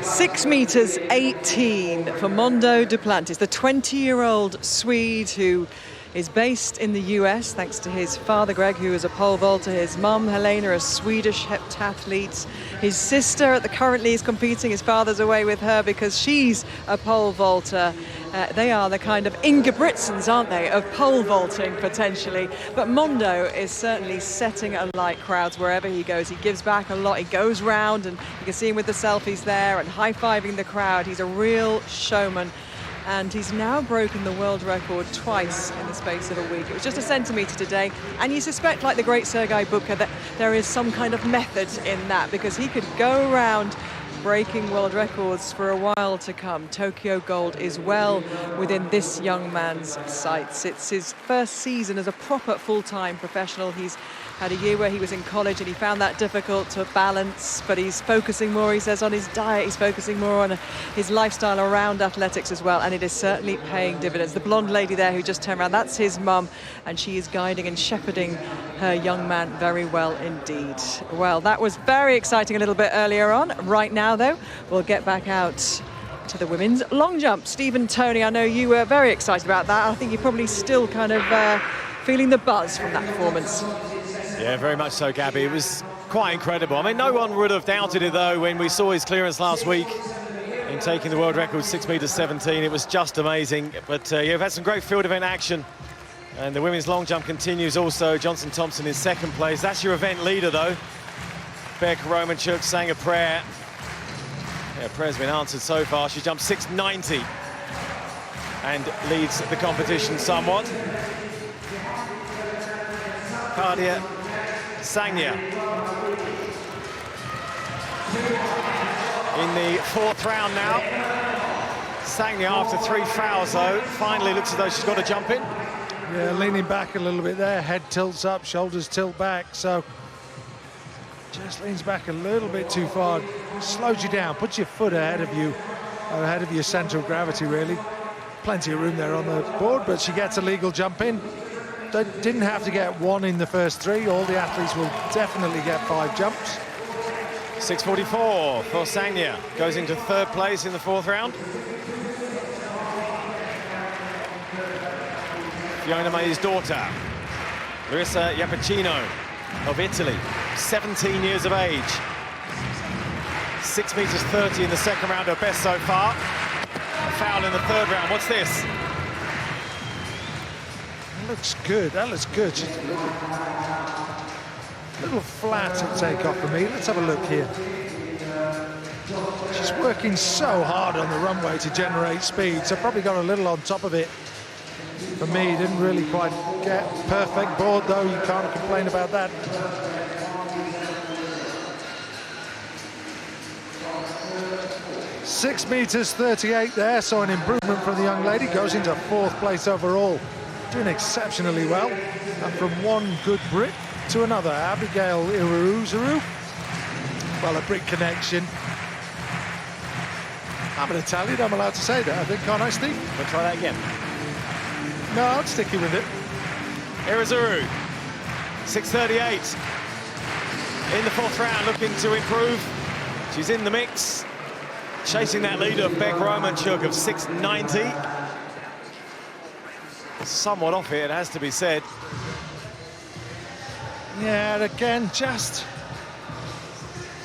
Six metres 18 for Mondo Duplantis, the 20-year-old Swede who is based in the US thanks to his father Greg, who is a pole vaulter, his mum Helena, a Swedish heptathlete. His sister currently is competing. His father's away with her because she's a pole vaulter. They are the kind of Ingebrigtsens, aren't they, of pole vaulting potentially. But Mondo is certainly setting alight crowds wherever he goes. He gives back a lot. He goes round, and you can see him with the selfies there and high-fiving the crowd. He's a real showman. And he's now broken the world record twice in the space of a week. It was just a centimetre today, and you suspect, like the great Sergei Bubka, that there is some kind of method in that, because he could go around breaking world records for a while to come. Tokyo Gold is well within this young man's sights. It's his first season as a proper full-time professional. He's had a year where he was in college and he found that difficult to balance, but he's focusing more, he says, on his diet. He's focusing more on his lifestyle around athletics as well, and it is certainly paying dividends. The blonde lady there who just turned around, that's his mum, and she is guiding and shepherding her young man very well indeed. Well, that was very exciting a little bit earlier on. Right now, though, we'll get back out to the women's long jump. Stephen, Tony, I know you were very excited about that. I think you're probably still kind of feeling the buzz from that performance. Yeah, very much so, Gabby. It was quite incredible. I mean, no one would have doubted it, though, when we saw his clearance last week in taking the world record, 6 metres 17. It was just amazing. But yeah, we've had some great field event action. And the women's long jump continues also. Johnson Thompson in 2nd place. That's your event leader, though. Becca Romanchuk sang a prayer. Yeah, prayer's been answered so far. She jumped 6.90 and leads the competition somewhat. Kadia Sangya in the 4th round now. Sangya, after 3 fouls, though, finally looks as though she's got to jump in. Yeah, leaning back a little bit there. Head tilts up, shoulders tilt back. So just leans back a little bit too far. Slows you down, puts your foot ahead of you, ahead of your centre of gravity, really. Plenty of room there on the board, but she gets a legal jump in. Didn't have to get 1 in the first 3. All the athletes will definitely get 5 jumps. 6.44 for Sangya. Goes into 3rd place in the 4th round. Fiona May's daughter, Larissa Iapicino of Italy, 17 years of age. 6 metres 30 in the 2nd round, her best so far. Foul in the 3rd round. What's this? That looks good. That looks good. She's a little flat at takeoff for me. Let's have a look here. She's working so hard on the runway to generate speed, so probably got a little on top of it. For me, didn't really quite get perfect board, though. You can't complain about that. Six metres 38 there, so an improvement from the young lady. Goes into 4th place overall. Doing exceptionally well. And from one good Brit to another, Abigail Iwuazuru well, a brick connection. I'm an Italian, I'm allowed to say that, I think, can't I, Steve? We'll try that again. No, I'm sticking with it. Irizuru, 6:38 in the fourth round, looking to improve. She's in the mix, chasing that lead of Beck Romanchuk of 6:90. Somewhat off it has to be said. Yeah, and again, just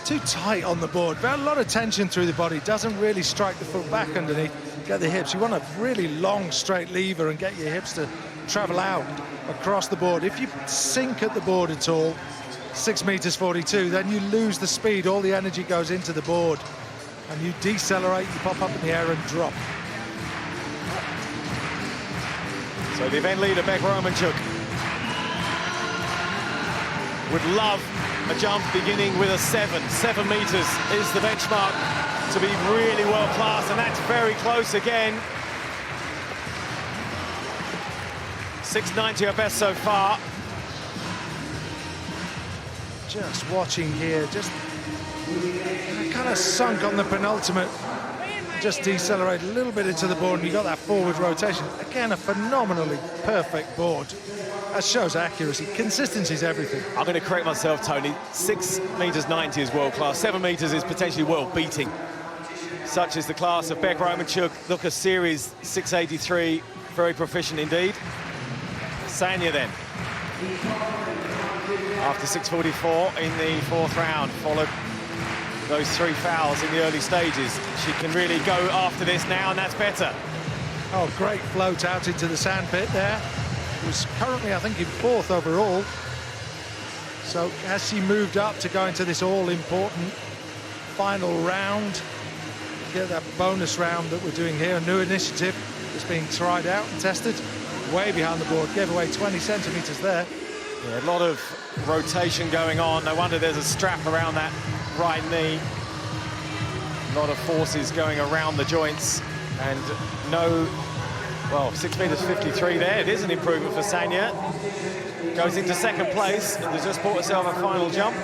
too tight on the board. A lot of tension through the body, doesn't really strike the foot back underneath, get the hips. You want a really long straight lever and get your hips to travel out across the board. If you sink at the board at all, 6 meters 42, then you lose the speed, all the energy goes into the board and you decelerate, you pop up in the air and drop. So the event leader, Beck Romanchuk, would love a jump beginning with a 7. 7 meters is the benchmark to be really world class, and that's very close again. 6:90 her best so far. Just watching here, just kind of sunk on the penultimate. Just decelerate a little bit into the board and you got that forward rotation. Again, a phenomenally perfect board. That shows accuracy. Consistency is everything. I'm going to correct myself, Tony. 6 meters 90 is world class. 7 meters is potentially world beating. Such is the class of Beck Romanchuk. Look, a series 683, very proficient indeed. Sanya then, after 6:44 in the fourth round, followed those 3 fouls in the early stages. She can really go after this now, and that's better. Oh, great float out into the sandpit there. Was currently, I think, in 4th overall. So has she moved up to go into this all-important final round, get that bonus round that we're doing here, a new initiative that's being tried out and tested. Way behind the board, gave away 20 centimeters there. Yeah, a lot of rotation going on. No wonder there's a strap around that right knee. A lot of forces going around the joints, and no, well, 6 meters 53 there. It is an improvement for Sanya. Goes into 2nd place and has just bought herself a final jump.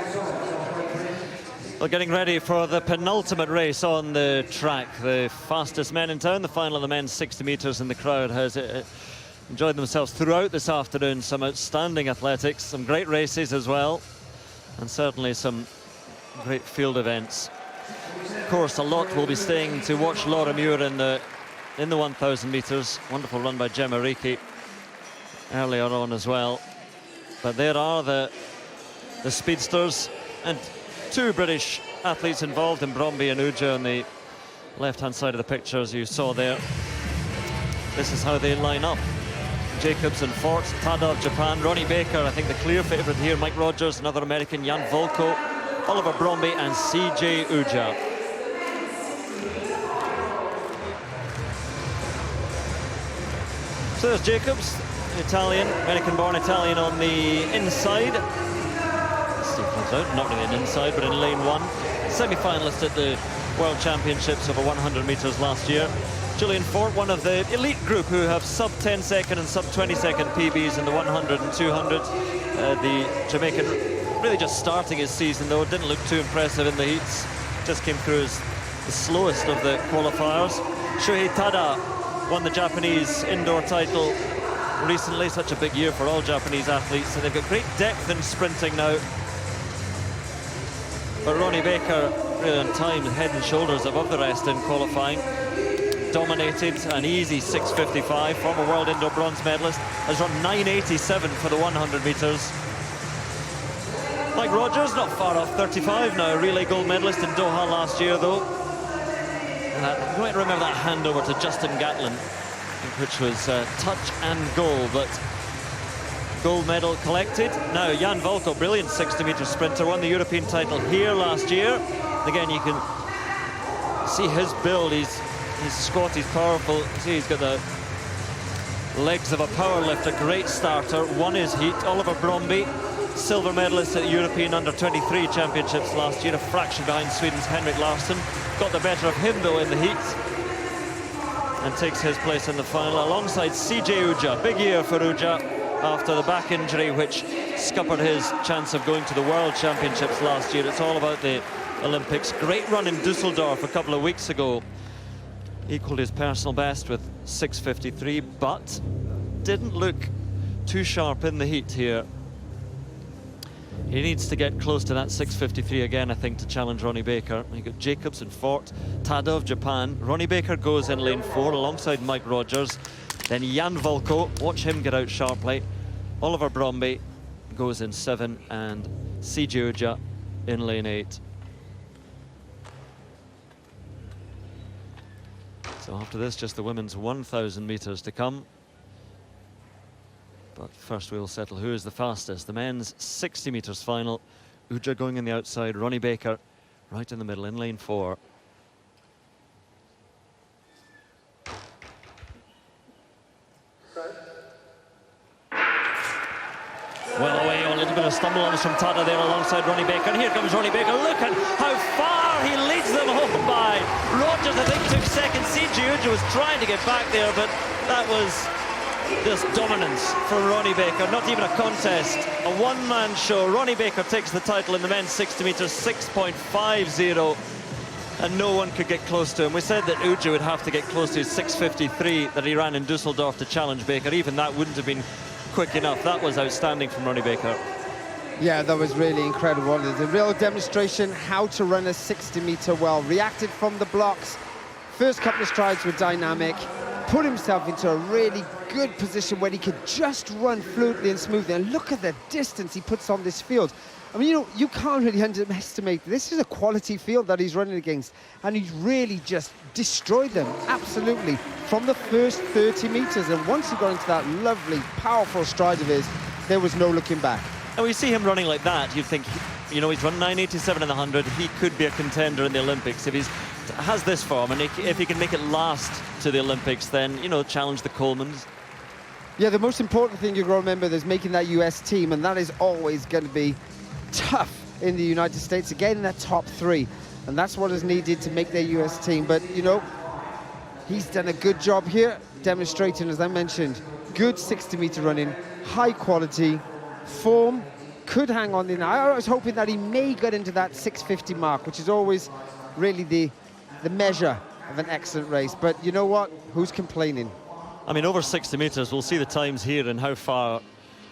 Well, getting ready for the penultimate race on the track. The fastest men in town, the final of the men's 60 meters, and the crowd has enjoyed themselves throughout this afternoon. Some outstanding athletics, some great races as well, and certainly some great field events. Of course, a lot will be staying to watch Laura Muir in the 1,000 meters. Wonderful run by Gemma Reiki earlier on as well. But there are the speedsters, and 2 British athletes involved in Bromby and Uja on the left-hand side of the picture, as you saw there. This is how they line up. Jacobs and Fort, Tada of Japan, Ronnie Baker, I think the clear favourite here, Mike Rogers, another American, Jan Volko, Oliver Bromby and CJ Uja. So there's Jacobs, Italian, American-born Italian on the inside. Steve comes out, not really an inside, but in lane 1. Semi-finalist at the World Championships over 100 metres last year. Julian Fort, one of the elite group who have sub-10 second and sub-20 second PBs in the 100 and 200. The Jamaican really just starting his season, though. Didn't look too impressive in the heats. Just came through as the slowest of the qualifiers. Shuhei Tada won the Japanese indoor title recently. Such a big year for all Japanese athletes, and they've got great depth in sprinting now. But Ronnie Baker, really on time, head and shoulders above the rest in qualifying. Dominated an easy 6:55. Former world indoor bronze medalist, has run 9:87 for the 100 meters. Mike Rogers, not far off 35 now, relay gold medalist in Doha last year, though. You might remember that handover to Justin Gatlin, which was touch and goal, but gold medal collected. Now Jan Volko, brilliant 60-meter sprinter, won the European title here last year. Again, you can see his build. He's squat, he's powerful. See, he's got the legs of a power lifter, great starter, won his heat. Oliver Bromby, silver medalist at the European Under-23 Championships last year, a fraction behind Sweden's Henrik Larsson. Got the better of him, though, in the heat, and takes his place in the final alongside CJ Uja. Big year for Uja after the back injury, which scuppered his chance of going to the World Championships last year. It's all about the Olympics. Great run in Dusseldorf a couple of weeks ago. Equaled his personal best with 6:53, but didn't look too sharp in the heat here. He needs to get close to that 6:53 again, I think, to challenge Ronnie Baker. You got Jacobs and Fort, Tada of Japan. Ronnie Baker goes in lane 4 alongside Mike Rogers. Then Jan Volko, watch him get out sharply. Oliver Bromby goes in 7, and Siji Uja in lane 8. So after this, just the women's 1,000 meters to come. But first we'll settle who is the fastest. The men's 60 meters final. Uja going in the outside, Ronnie Baker right in the middle in lane 4. Well away, a little bit of stumble from Tada there alongside Ronnie Baker. And here comes Ronnie Baker. Look at how far he leads them home by. Rogers, I think, took second. Siji Uja was trying to get back there, but that was just dominance for Ronnie Baker. Not even a contest, a one-man show. Ronnie Baker takes the title in the men's 60 meters, 6.50. And no one could get close to him. We said that Uja would have to get close to his 6:53 that he ran in Dusseldorf to challenge Baker. Even that wouldn't have been quick enough. That was outstanding from Ronnie Baker. Yeah, that was really incredible. It's a real demonstration how to run a 60-meter well. Reacted from the blocks. First couple of strides were dynamic. Put himself into a really good position where he could just run fluidly and smoothly. And look at the distance he puts on this field. I mean, you know, you can't really underestimate. This is a quality field that he's running against. And he's really just destroyed them, absolutely, from the first 30 meters. And once he got into that lovely, powerful stride of his, there was no looking back. And when you see him running like that, you'd think, you know, he's run 9:87 in the 100. He could be a contender in the Olympics. If he has this form, and if he can make it last to the Olympics, then, you know, challenge the Colemans. Yeah, the most important thing you've got to remember is making that US team, and that is always going to be tough in the United States, again in that top 3, and that's what is needed to make their US team. But, you know, he's done a good job here, demonstrating, as I mentioned, good 60-meter running, high quality, form, could hang on in. I was hoping that he may get into that 6:50 mark, which is always really the measure of an excellent race. But you know what? Who's complaining? I mean, over 60 meters, we'll see the times here and how far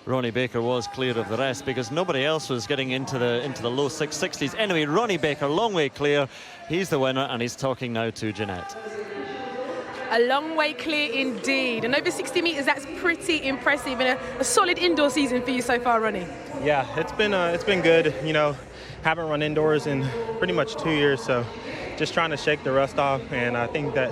Ronnie Baker was clear of the rest, because nobody else was getting into the low 660s. Anyway, Ronnie Baker, long way clear. He's the winner, and he's talking now to Jeanette. A long way clear indeed. And over 60 meters, that's pretty impressive, and a solid indoor season for you so far, Ronnie. Yeah, it's been good. You know, haven't run indoors in pretty much 2 years, so just trying to shake the rust off, and I think that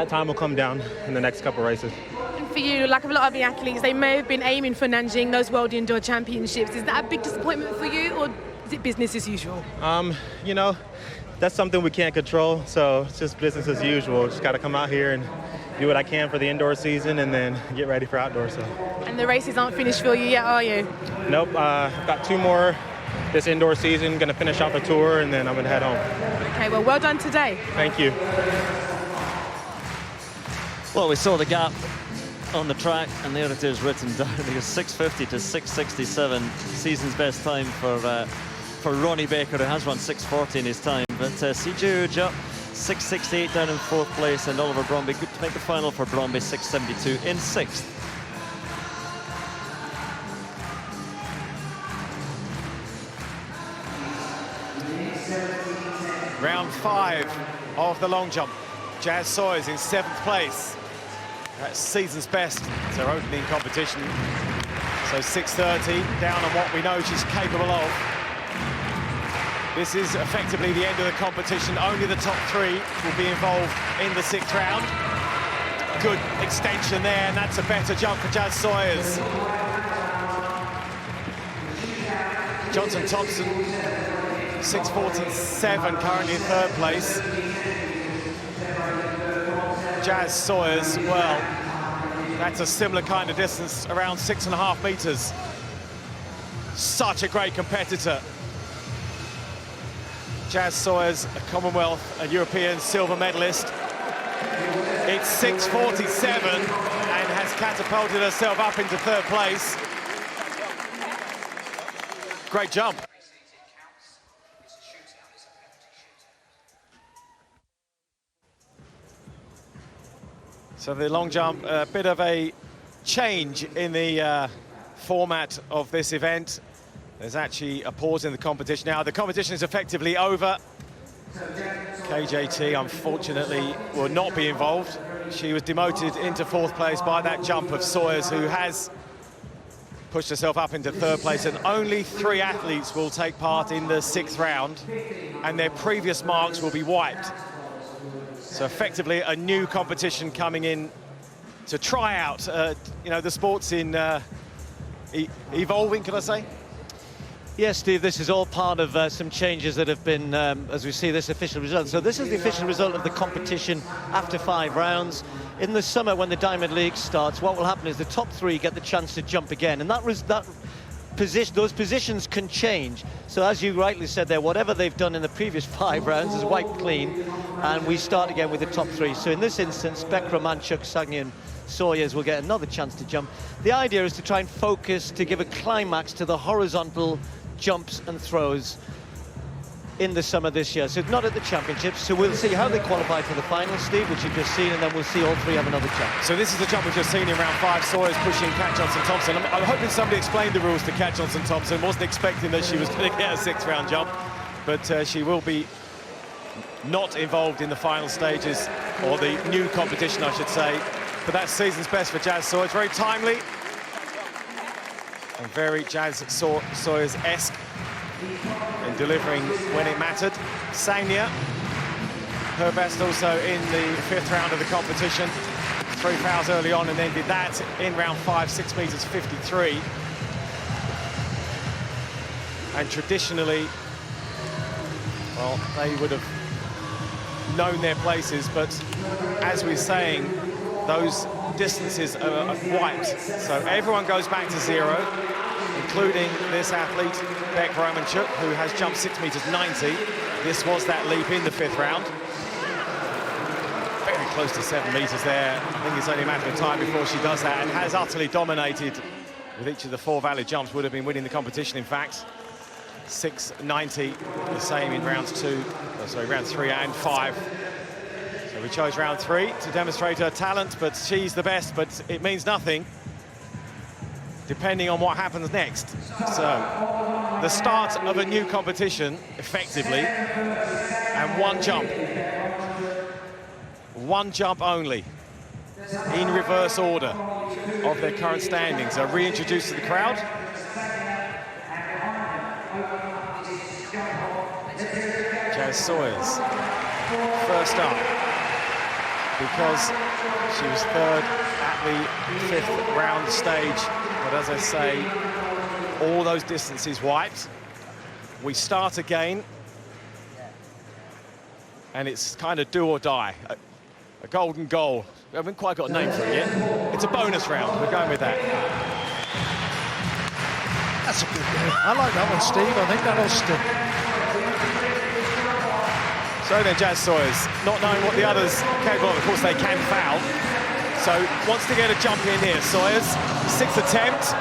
time will come down in the next couple races. And for you, like a lot of the athletes, they may have been aiming for Nanjing, those World Indoor Championships. Is that a big disappointment for you, or is it business as usual? You know, that's something we can't control, so it's just business as usual. Just got to come out here and do what I can for the indoor season, and then get ready for outdoor. So. And the races aren't finished for you yet, are you? Nope. I've got 2 more this indoor season. Going to finish off a tour, and then I'm going to head home. Okay. Well done today. Thank you. Well, we saw the gap on the track, and there it is written down. It was 6:50 to 6:67, season's best time for Ronnie Baker, who has run 6:40 in his time. But Siji Uja, 6:68 down in 4th place, and Oliver Bromby, good to make the final for Bromby, 6:72 in 6th. Round 5 of the long jump. Jazz Sawyers in 7th place. That's season's best. It's her opening competition. So 6:30, down on what we know she's capable of. This is effectively the end of the competition. Only the top 3 will be involved in the 6th round. Good extension there, and that's a better jump for Jazz Sawyers. Johnson Thompson, 6:47, currently in 3rd place. Jazz Sawyers, well, that's a similar kind of distance, around 6.5 meters. Such a great competitor. Jazz Sawyers, a Commonwealth, a European silver medalist. It's 6:47 and has catapulted herself up into 3rd place. Great jump. So the long jump, a bit of a change in the format of this event. There's actually a pause in the competition now. The competition is effectively over. KJT, unfortunately, will not be involved. She was demoted into 4th place by that jump of Sawyers, who has pushed herself up into 3rd place, and only 3 athletes will take part in the 6th round, and their previous marks will be wiped. So effectively a new competition coming in to try out, you know, the sports in evolving, can I say? Yes, Steve, this is all part of some changes that have been, as we see this official result. So this is the official result of the competition after 5 rounds. In the summer, when the Diamond League starts, what will happen is the top 3 get the chance to jump again. And those positions can change. So as you rightly said there, whatever they've done in the previous 5 rounds is wiped clean, and we start again with the top 3. So in this instance, Bekra, Manchuk, Sagnian, Sawyers will get another chance to jump. The idea is to try and focus, to give a climax to the horizontal jumps and throws in the summer this year. So it's not at the championships, so we'll see how they qualify for the final, Steve, which you've just seen, and then we'll see all 3 have another jump. So this is the jump we've just seen in round 5, Sawyers pushing Kat Johnson-Thompson. I'm hoping somebody explained the rules to Kat Johnson-Thompson. Wasn't expecting that she was going to get a 6th round jump, but she will be not involved in the final stages, or the new competition, I should say. But that's season's best for Jazz Sawyers. Very timely and very Jazz Sawyers-esque in delivering when it mattered. Sagnia, her best also in the 5th round of the competition. 3 fouls early on, and then did that in round 5, 6 meters 53. And traditionally, well, they would have known their places, but as we're saying, those distances are wiped. So everyone goes back to 0, including this athlete, Bekra Manchuk, who has jumped 6 meters 90. This was that leap in the 5th round. Very close to 7 meters there. I think it's only a matter of time before she does that, and has utterly dominated with each of the 4 valid jumps. Would have been winning the competition, in fact. 6.90, the same in rounds 3 and 5. So we chose round 3 to demonstrate her talent, but she's the best, but it means nothing depending on what happens next. So the start of a new competition, effectively, and 1 jump. 1 jump only, in reverse order of their current standings, are reintroduced to the crowd. Jazz Sawyers, first up, because she was 3rd at the 5th round stage. But as I say, all those distances wiped. We start again, and it's kind of do or die. A golden goal. We haven't quite got a name for it yet. It's a bonus round. We're going with that. That's a good game. I like that one, Steve. I think that'll stick. So then Jazz Sawyers, not knowing what the others are capable of. Of course, they can foul. So wants to get a jump in here, Sawyers. 6th attempt,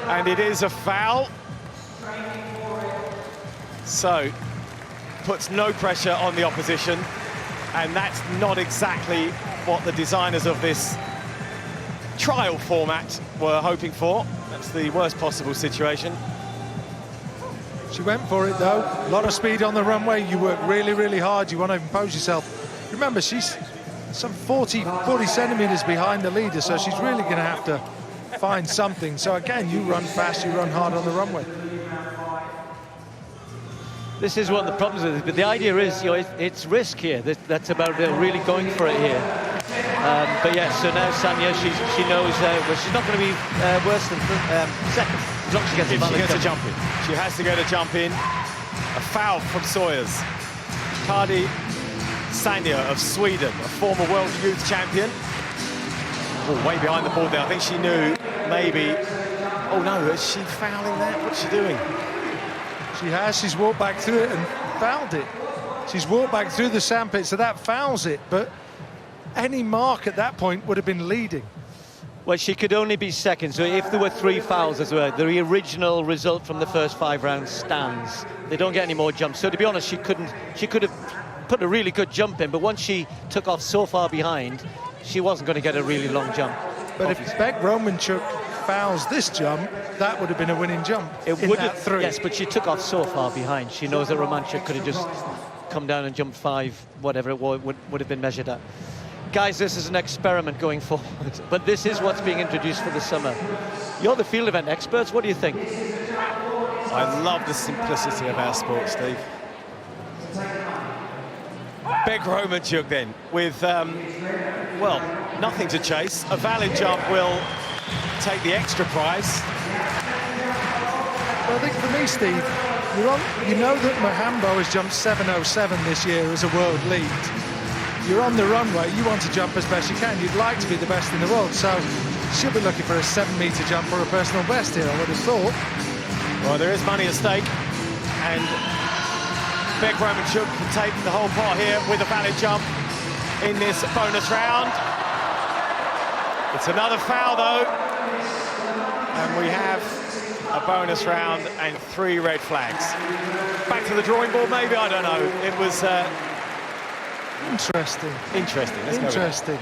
and it is a foul. So puts no pressure on the opposition, and that's not exactly what the designers of this trial format were hoping for. That's the worst possible situation. She went for it, though. A lot of speed on the runway. You work really, really hard. You want to impose yourself. Remember, she's some 40 centimeters behind the leader, so she's really going to have to find something. So again, you run fast, you run hard on the runway. This is one of the problems with it, but the idea is, you know, it's risk here. That's about really going for it here. But yeah, so now Sagnia, she knows well, she's not going to be worse than 2nd, as long as she gets a jump in. She has to get a jump in. A foul from Sawyers. Kadi Sagnia of Sweden, a former world youth champion. Oh, way behind the board there. I think she knew maybe. Oh no, is she fouling that? What's she doing? She has. She's walked back through it and fouled it. She's walked back through the sandpit, so that fouls it. But any mark at that point would have been leading. Well, she could only be 2nd, so if there were 3 fouls as well, the original result from the first 5 rounds stands. They don't get any more jumps. So to be honest, she could have put a really good jump in, but once she took off so far behind, she wasn't going to get a really long jump. But if Beck Romanchuk fouls this jump, that would have been a winning jump. It would have, three. Yes, but she took off so far behind. She knows that Romanchuk could have just come down and jumped 5, whatever it would have been measured at. Guys, this is an experiment going forward, but this is what's being introduced for the summer. You're the field event experts. What do you think? I love the simplicity of our sport, Steve. Beck Romanchuk then, with, well, nothing to chase. A valid jump will take the extra prize. Well, I think for me, Steve, you know that Mahambo has jumped 7:07 this year as a world lead. You're on the runway, you want to jump as best you can. You'd like to be the best in the world, so she'll be looking for a 7-metre jump or a personal best here, I would have thought. Well, there is money at stake, and Beck Romanchuk can take the whole pot here with a valid jump in this bonus round. It's another foul, though, and we have a bonus round and 3 red flags. Back to the drawing board, maybe, I don't know. It was... Interesting. Interesting. Interesting.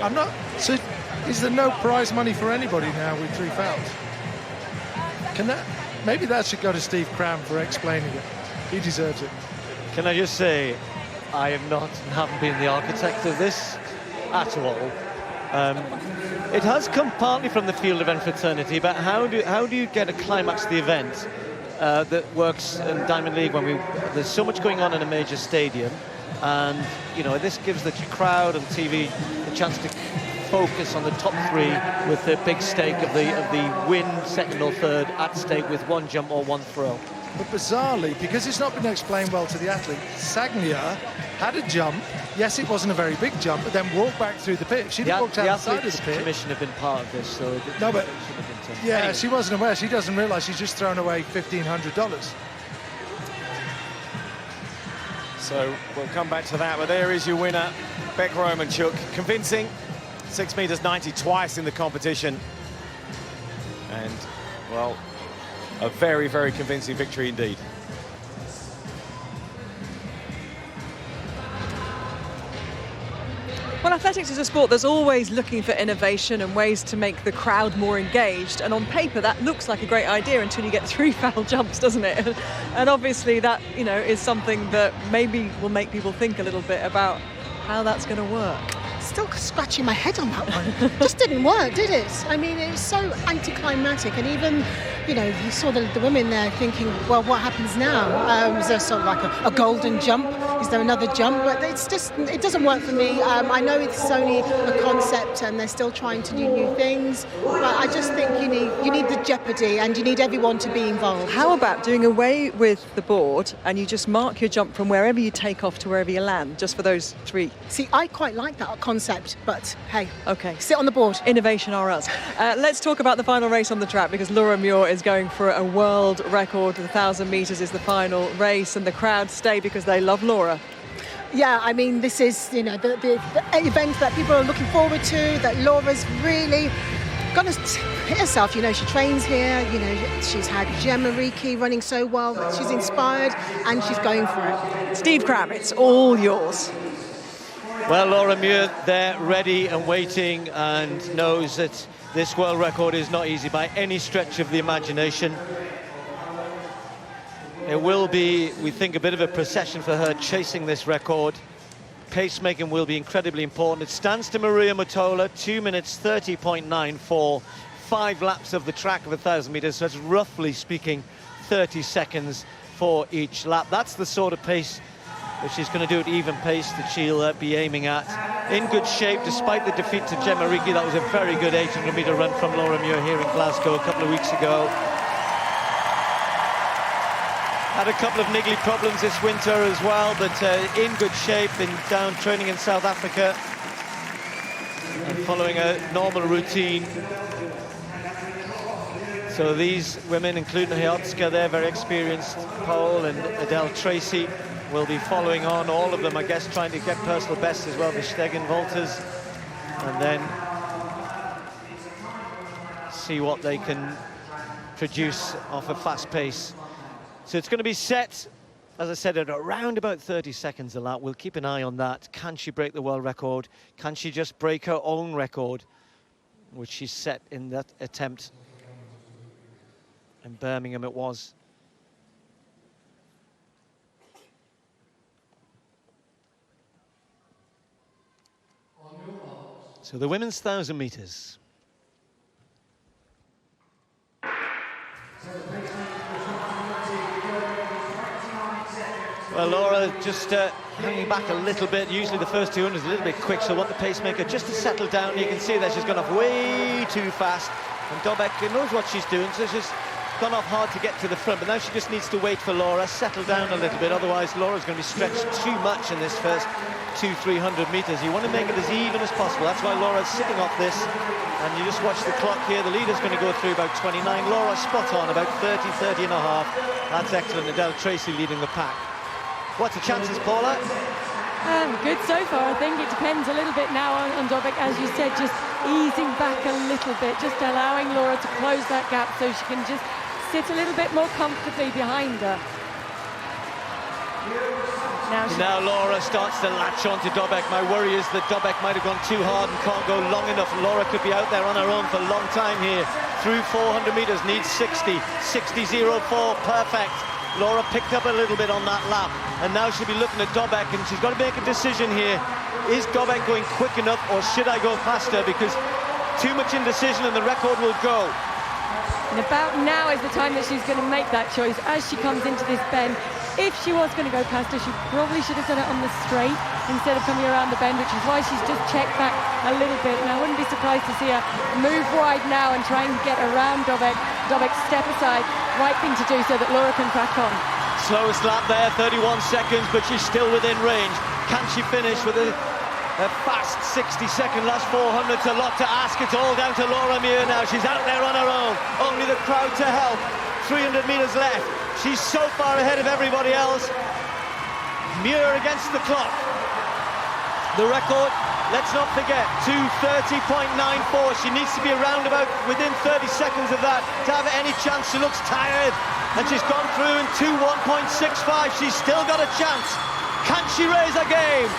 I'm not. So, is there no prize money for anybody now with 3 fouls? Can that? Maybe that should go to Steve Cram for explaining it. He deserves it. Can I just say, I haven't been the architect of this at all. It has come partly from the field event fraternity, but how do you get a climax to the event that works in Diamond League when there's so much going on in a major stadium? And, you know, this gives the crowd and TV the chance to focus on the top 3 with the big stake of the win, second or third, at stake with 1 jump or 1 throw. But bizarrely, because it's not been explained well to the athlete, Sagnia had a jump. Yes, it wasn't a very big jump, but then walked back through the pit. She'd walked outside of the pit. The Commission have been part of this, so... No, but... Yeah, anyway. She wasn't aware. She doesn't realise she's just thrown away $1,500. So we'll come back to that, but there is your winner, Beck Romanchuk. Convincing, 6 meters 90 twice in the competition. And, well, a very, very convincing victory indeed. Well, athletics is a sport that's always looking for innovation and ways to make the crowd more engaged. And on paper, that looks like a great idea until you get 3 foul jumps, doesn't it? And obviously that, you know, is something that maybe will make people think a little bit about how that's going to work. Still scratching my head on that one. Just didn't work, did it? I mean, it was so anticlimactic, and even, you know, you saw the women there thinking, well, what happens now? Is there sort of like a golden jump? Is there another jump? But it's just, it doesn't work for me. I know it's only a concept and they're still trying to do new things, but I just think you need the jeopardy and you need everyone to be involved. How about doing away with the board and you just mark your jump from wherever you take off to wherever you land, just for those 3? See, I quite like that concept, but hey, okay, sit on the board. Innovation or us. Let's talk about the final race on the track, because Laura Muir is going for a world record. The 1,000 metres is the final race, and the crowd stay because they love Laura. Yeah, I mean, this is, you know, the event that people are looking forward to, that Laura's really going to hit herself. You know, she trains here, you know, she's had Gemma Riki running so well, she's inspired, and she's going for it. Steve Cram, it's all yours. Well, Laura Muir there, ready and waiting, and knows that this world record is not easy by any stretch of the imagination. It will be, we think, a bit of a procession for her chasing this record. Pacemaking will be incredibly important. It stands to Maria Mutola, 2 minutes 30.9 for 5 laps of the track of 1,000 metres. So that's roughly speaking 30 seconds for each lap. That's the sort of pace that she's going to do at even pace that she'll be aiming at. In good shape, despite the defeat to Gemma Riki. That was a very good 800-metre run from Laura Muir here in Glasgow a couple of weeks ago. Had a couple of niggly problems this winter as well, but in good shape, down training in South Africa and following a normal routine. So these women, including Hyotska, they're very experienced. Paul and Adele Tracy will be following on, all of them, I guess, trying to get personal bests as well, Verstegen, Wolters, and then see what they can produce off a fast pace. So it's going to be set as I said, at around about 30 seconds a lap. We'll keep an eye on that. Can she break the world record? Can she just break her own record, which she set in that attempt in Birmingham it was. So the women's 1,000 meters. Well, Laura just hanging back a little bit. Usually the first 200 is a little bit quick, so want the pacemaker just to settle down. You can see that she's gone off way too fast, and Dobek knows what she's doing, so she's gone off hard to get to the front, but now she just needs to wait for Laura, settle down a little bit, otherwise Laura's going to be stretched too much in this first 200-300 meters. You want to make it as even as possible. That's why Laura's sitting off this, and you just watch the clock here. The leader's going to go through about 29. Laura spot on, about 30 and a half. That's excellent. Adele Tracy leading the pack. What's the chances, Paula? Good so far. I think it depends a little bit now on Dobek, as you said, just easing back a little bit, just allowing Laura to close that gap so she can just sit a little bit more comfortably behind her. Now Laura starts to latch on to Dobek. My worry is that Dobek might have gone too hard and can't go long enough. Laura could be out there on her own for a long time here. Through 400 meters, needs 60, 60.04, perfect. Laura picked up a little bit on that lap, and now she'll be looking at Dobek, and she's got to make a decision here. Is Dobek going quick enough, or should I go faster? Because too much indecision and the record will go. And about now is the time that she's going to make that choice as she comes into this bend. If she was going to go past her, she probably should have done it on the straight instead of coming around the bend, which is why she's just checked back a little bit. And I wouldn't be surprised to see her move wide now and try and get around Dobek. Dobek step aside, right thing to do so that Laura can crack on. Slowest lap there, 31 seconds, but she's still within range. Can she finish with a fast 60-second last 400? It's a lot to ask. It's all down to Laura Muir now. She's out there on her own. Only the crowd to help. 300 meters left. She's so far ahead of everybody else. Muir against the clock. The record, let's not forget, 2:30.94. She needs to be around about within 30 seconds of that to have any chance. She looks tired, and she's gone through in 2:1.65. She's still got a chance. Can she raise a game?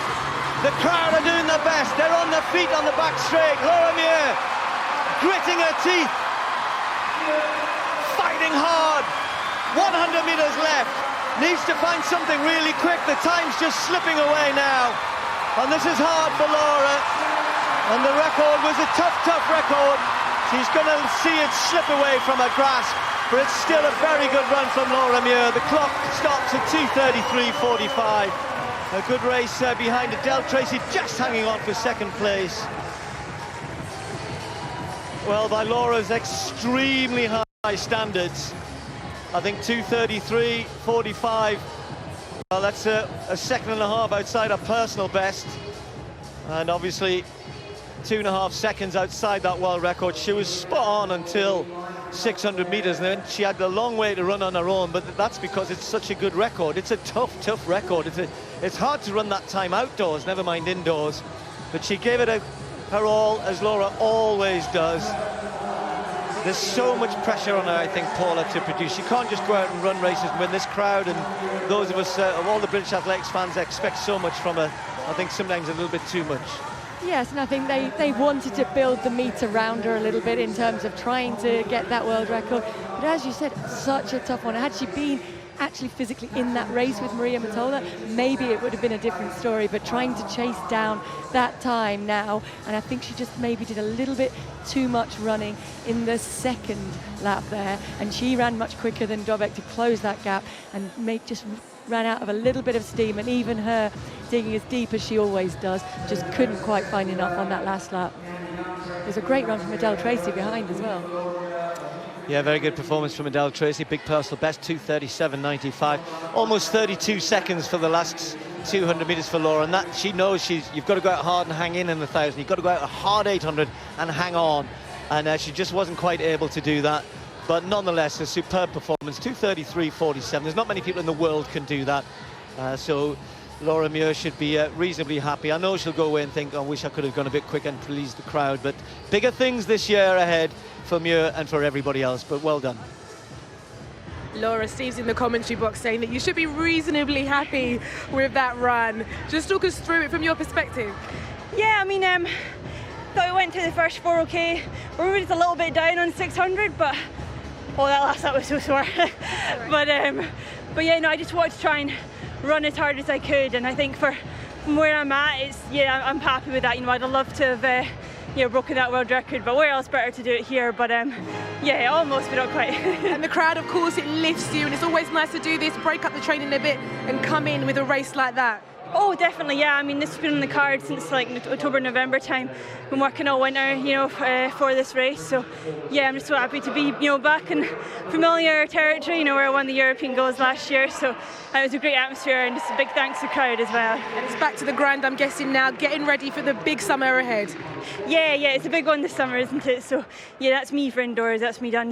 The crowd are doing their best. They're on their feet on the back straight. Laura Muir gritting her teeth, fighting hard. 100 meters left. Needs to find something really quick. The time's just slipping away now. And this is hard for Laura. And the record was a tough record. She's going to see it slip away from her grasp. But it's still a very good run from Laura Muir. The clock stops at 2:33.45. A good race behind Adele Tracy, just hanging on for second place. Well, by Laura's extremely high standards, I think 2:33.45. Well, that's a second and a half outside her personal best, and obviously 2.5 seconds outside that world record. She was spot on until 600 meters, and then she had a long way to run on her own, but that's because it's such a good record. It's a tough record. It's hard to run that time outdoors, never mind indoors, but she gave it her all, as Laura always does. There's so much pressure on her, I think, Paula, to produce. She can't just go out and run races when this crowd and those of us, all the British athletics fans, expect so much from her. I think sometimes a little bit too much. Yes, and I think they wanted to build the meet around her a little bit in terms of trying to get that world record. But as you said, such a tough one. Had she been actually physically in that race with Maria Matola, maybe it would have been a different story, but trying to chase down that time now, and I think she just maybe did a little bit too much running in the second lap there, and she ran much quicker than Dobek to close that gap, and just ran out of a little bit of steam, and even her digging as deep as she always does, just couldn't quite find enough on that last lap. There's a great run from Adele Tracy behind as well. Yeah, very good performance from Adele Tracy. Big personal best, 2:37.95. Almost 32 seconds for the last 200 meters for Laura, and that she knows you've got to go out hard and hang in the 1,000. You've got to go out a hard 800 and hang on, and she just wasn't quite able to do that. But nonetheless, a superb performance, 2:33.47. There's not many people in the world can do that, so Laura Muir should be reasonably happy. I know she'll go away and think, I wish I could have gone a bit quicker and pleased the crowd, but bigger things this year ahead for Muir and for everybody else, but well done. Laura, Steve's in the commentary box saying that you should be reasonably happy with that run. Just talk us through it from your perspective. Yeah, I mean, thought we went to the first 4 okay. We were just a little bit down on 600, but oh, that last lap was so sore. but yeah, no, I just wanted to try and run as hard as I could, and I think from where I'm at, I'm happy with that. You know, I'd have loved to have broken that world record, but where else better to do it here? But yeah, almost, but not quite. And the crowd, of course, it lifts you, and it's always nice to do this, break up the training a bit, and come in with a race like that. Oh, definitely, yeah. I mean, this has been on the card since like October, November time. Been working all winter, for this race. So, yeah, I'm just so happy to be, back in familiar territory, where I won the European Goals last year. So, it was a great atmosphere, and just a big thanks to the crowd as well. And it's back to the grind, I'm guessing now, getting ready for the big summer ahead. Yeah, it's a big one this summer, isn't it? So, yeah, that's me for indoors. That's me done.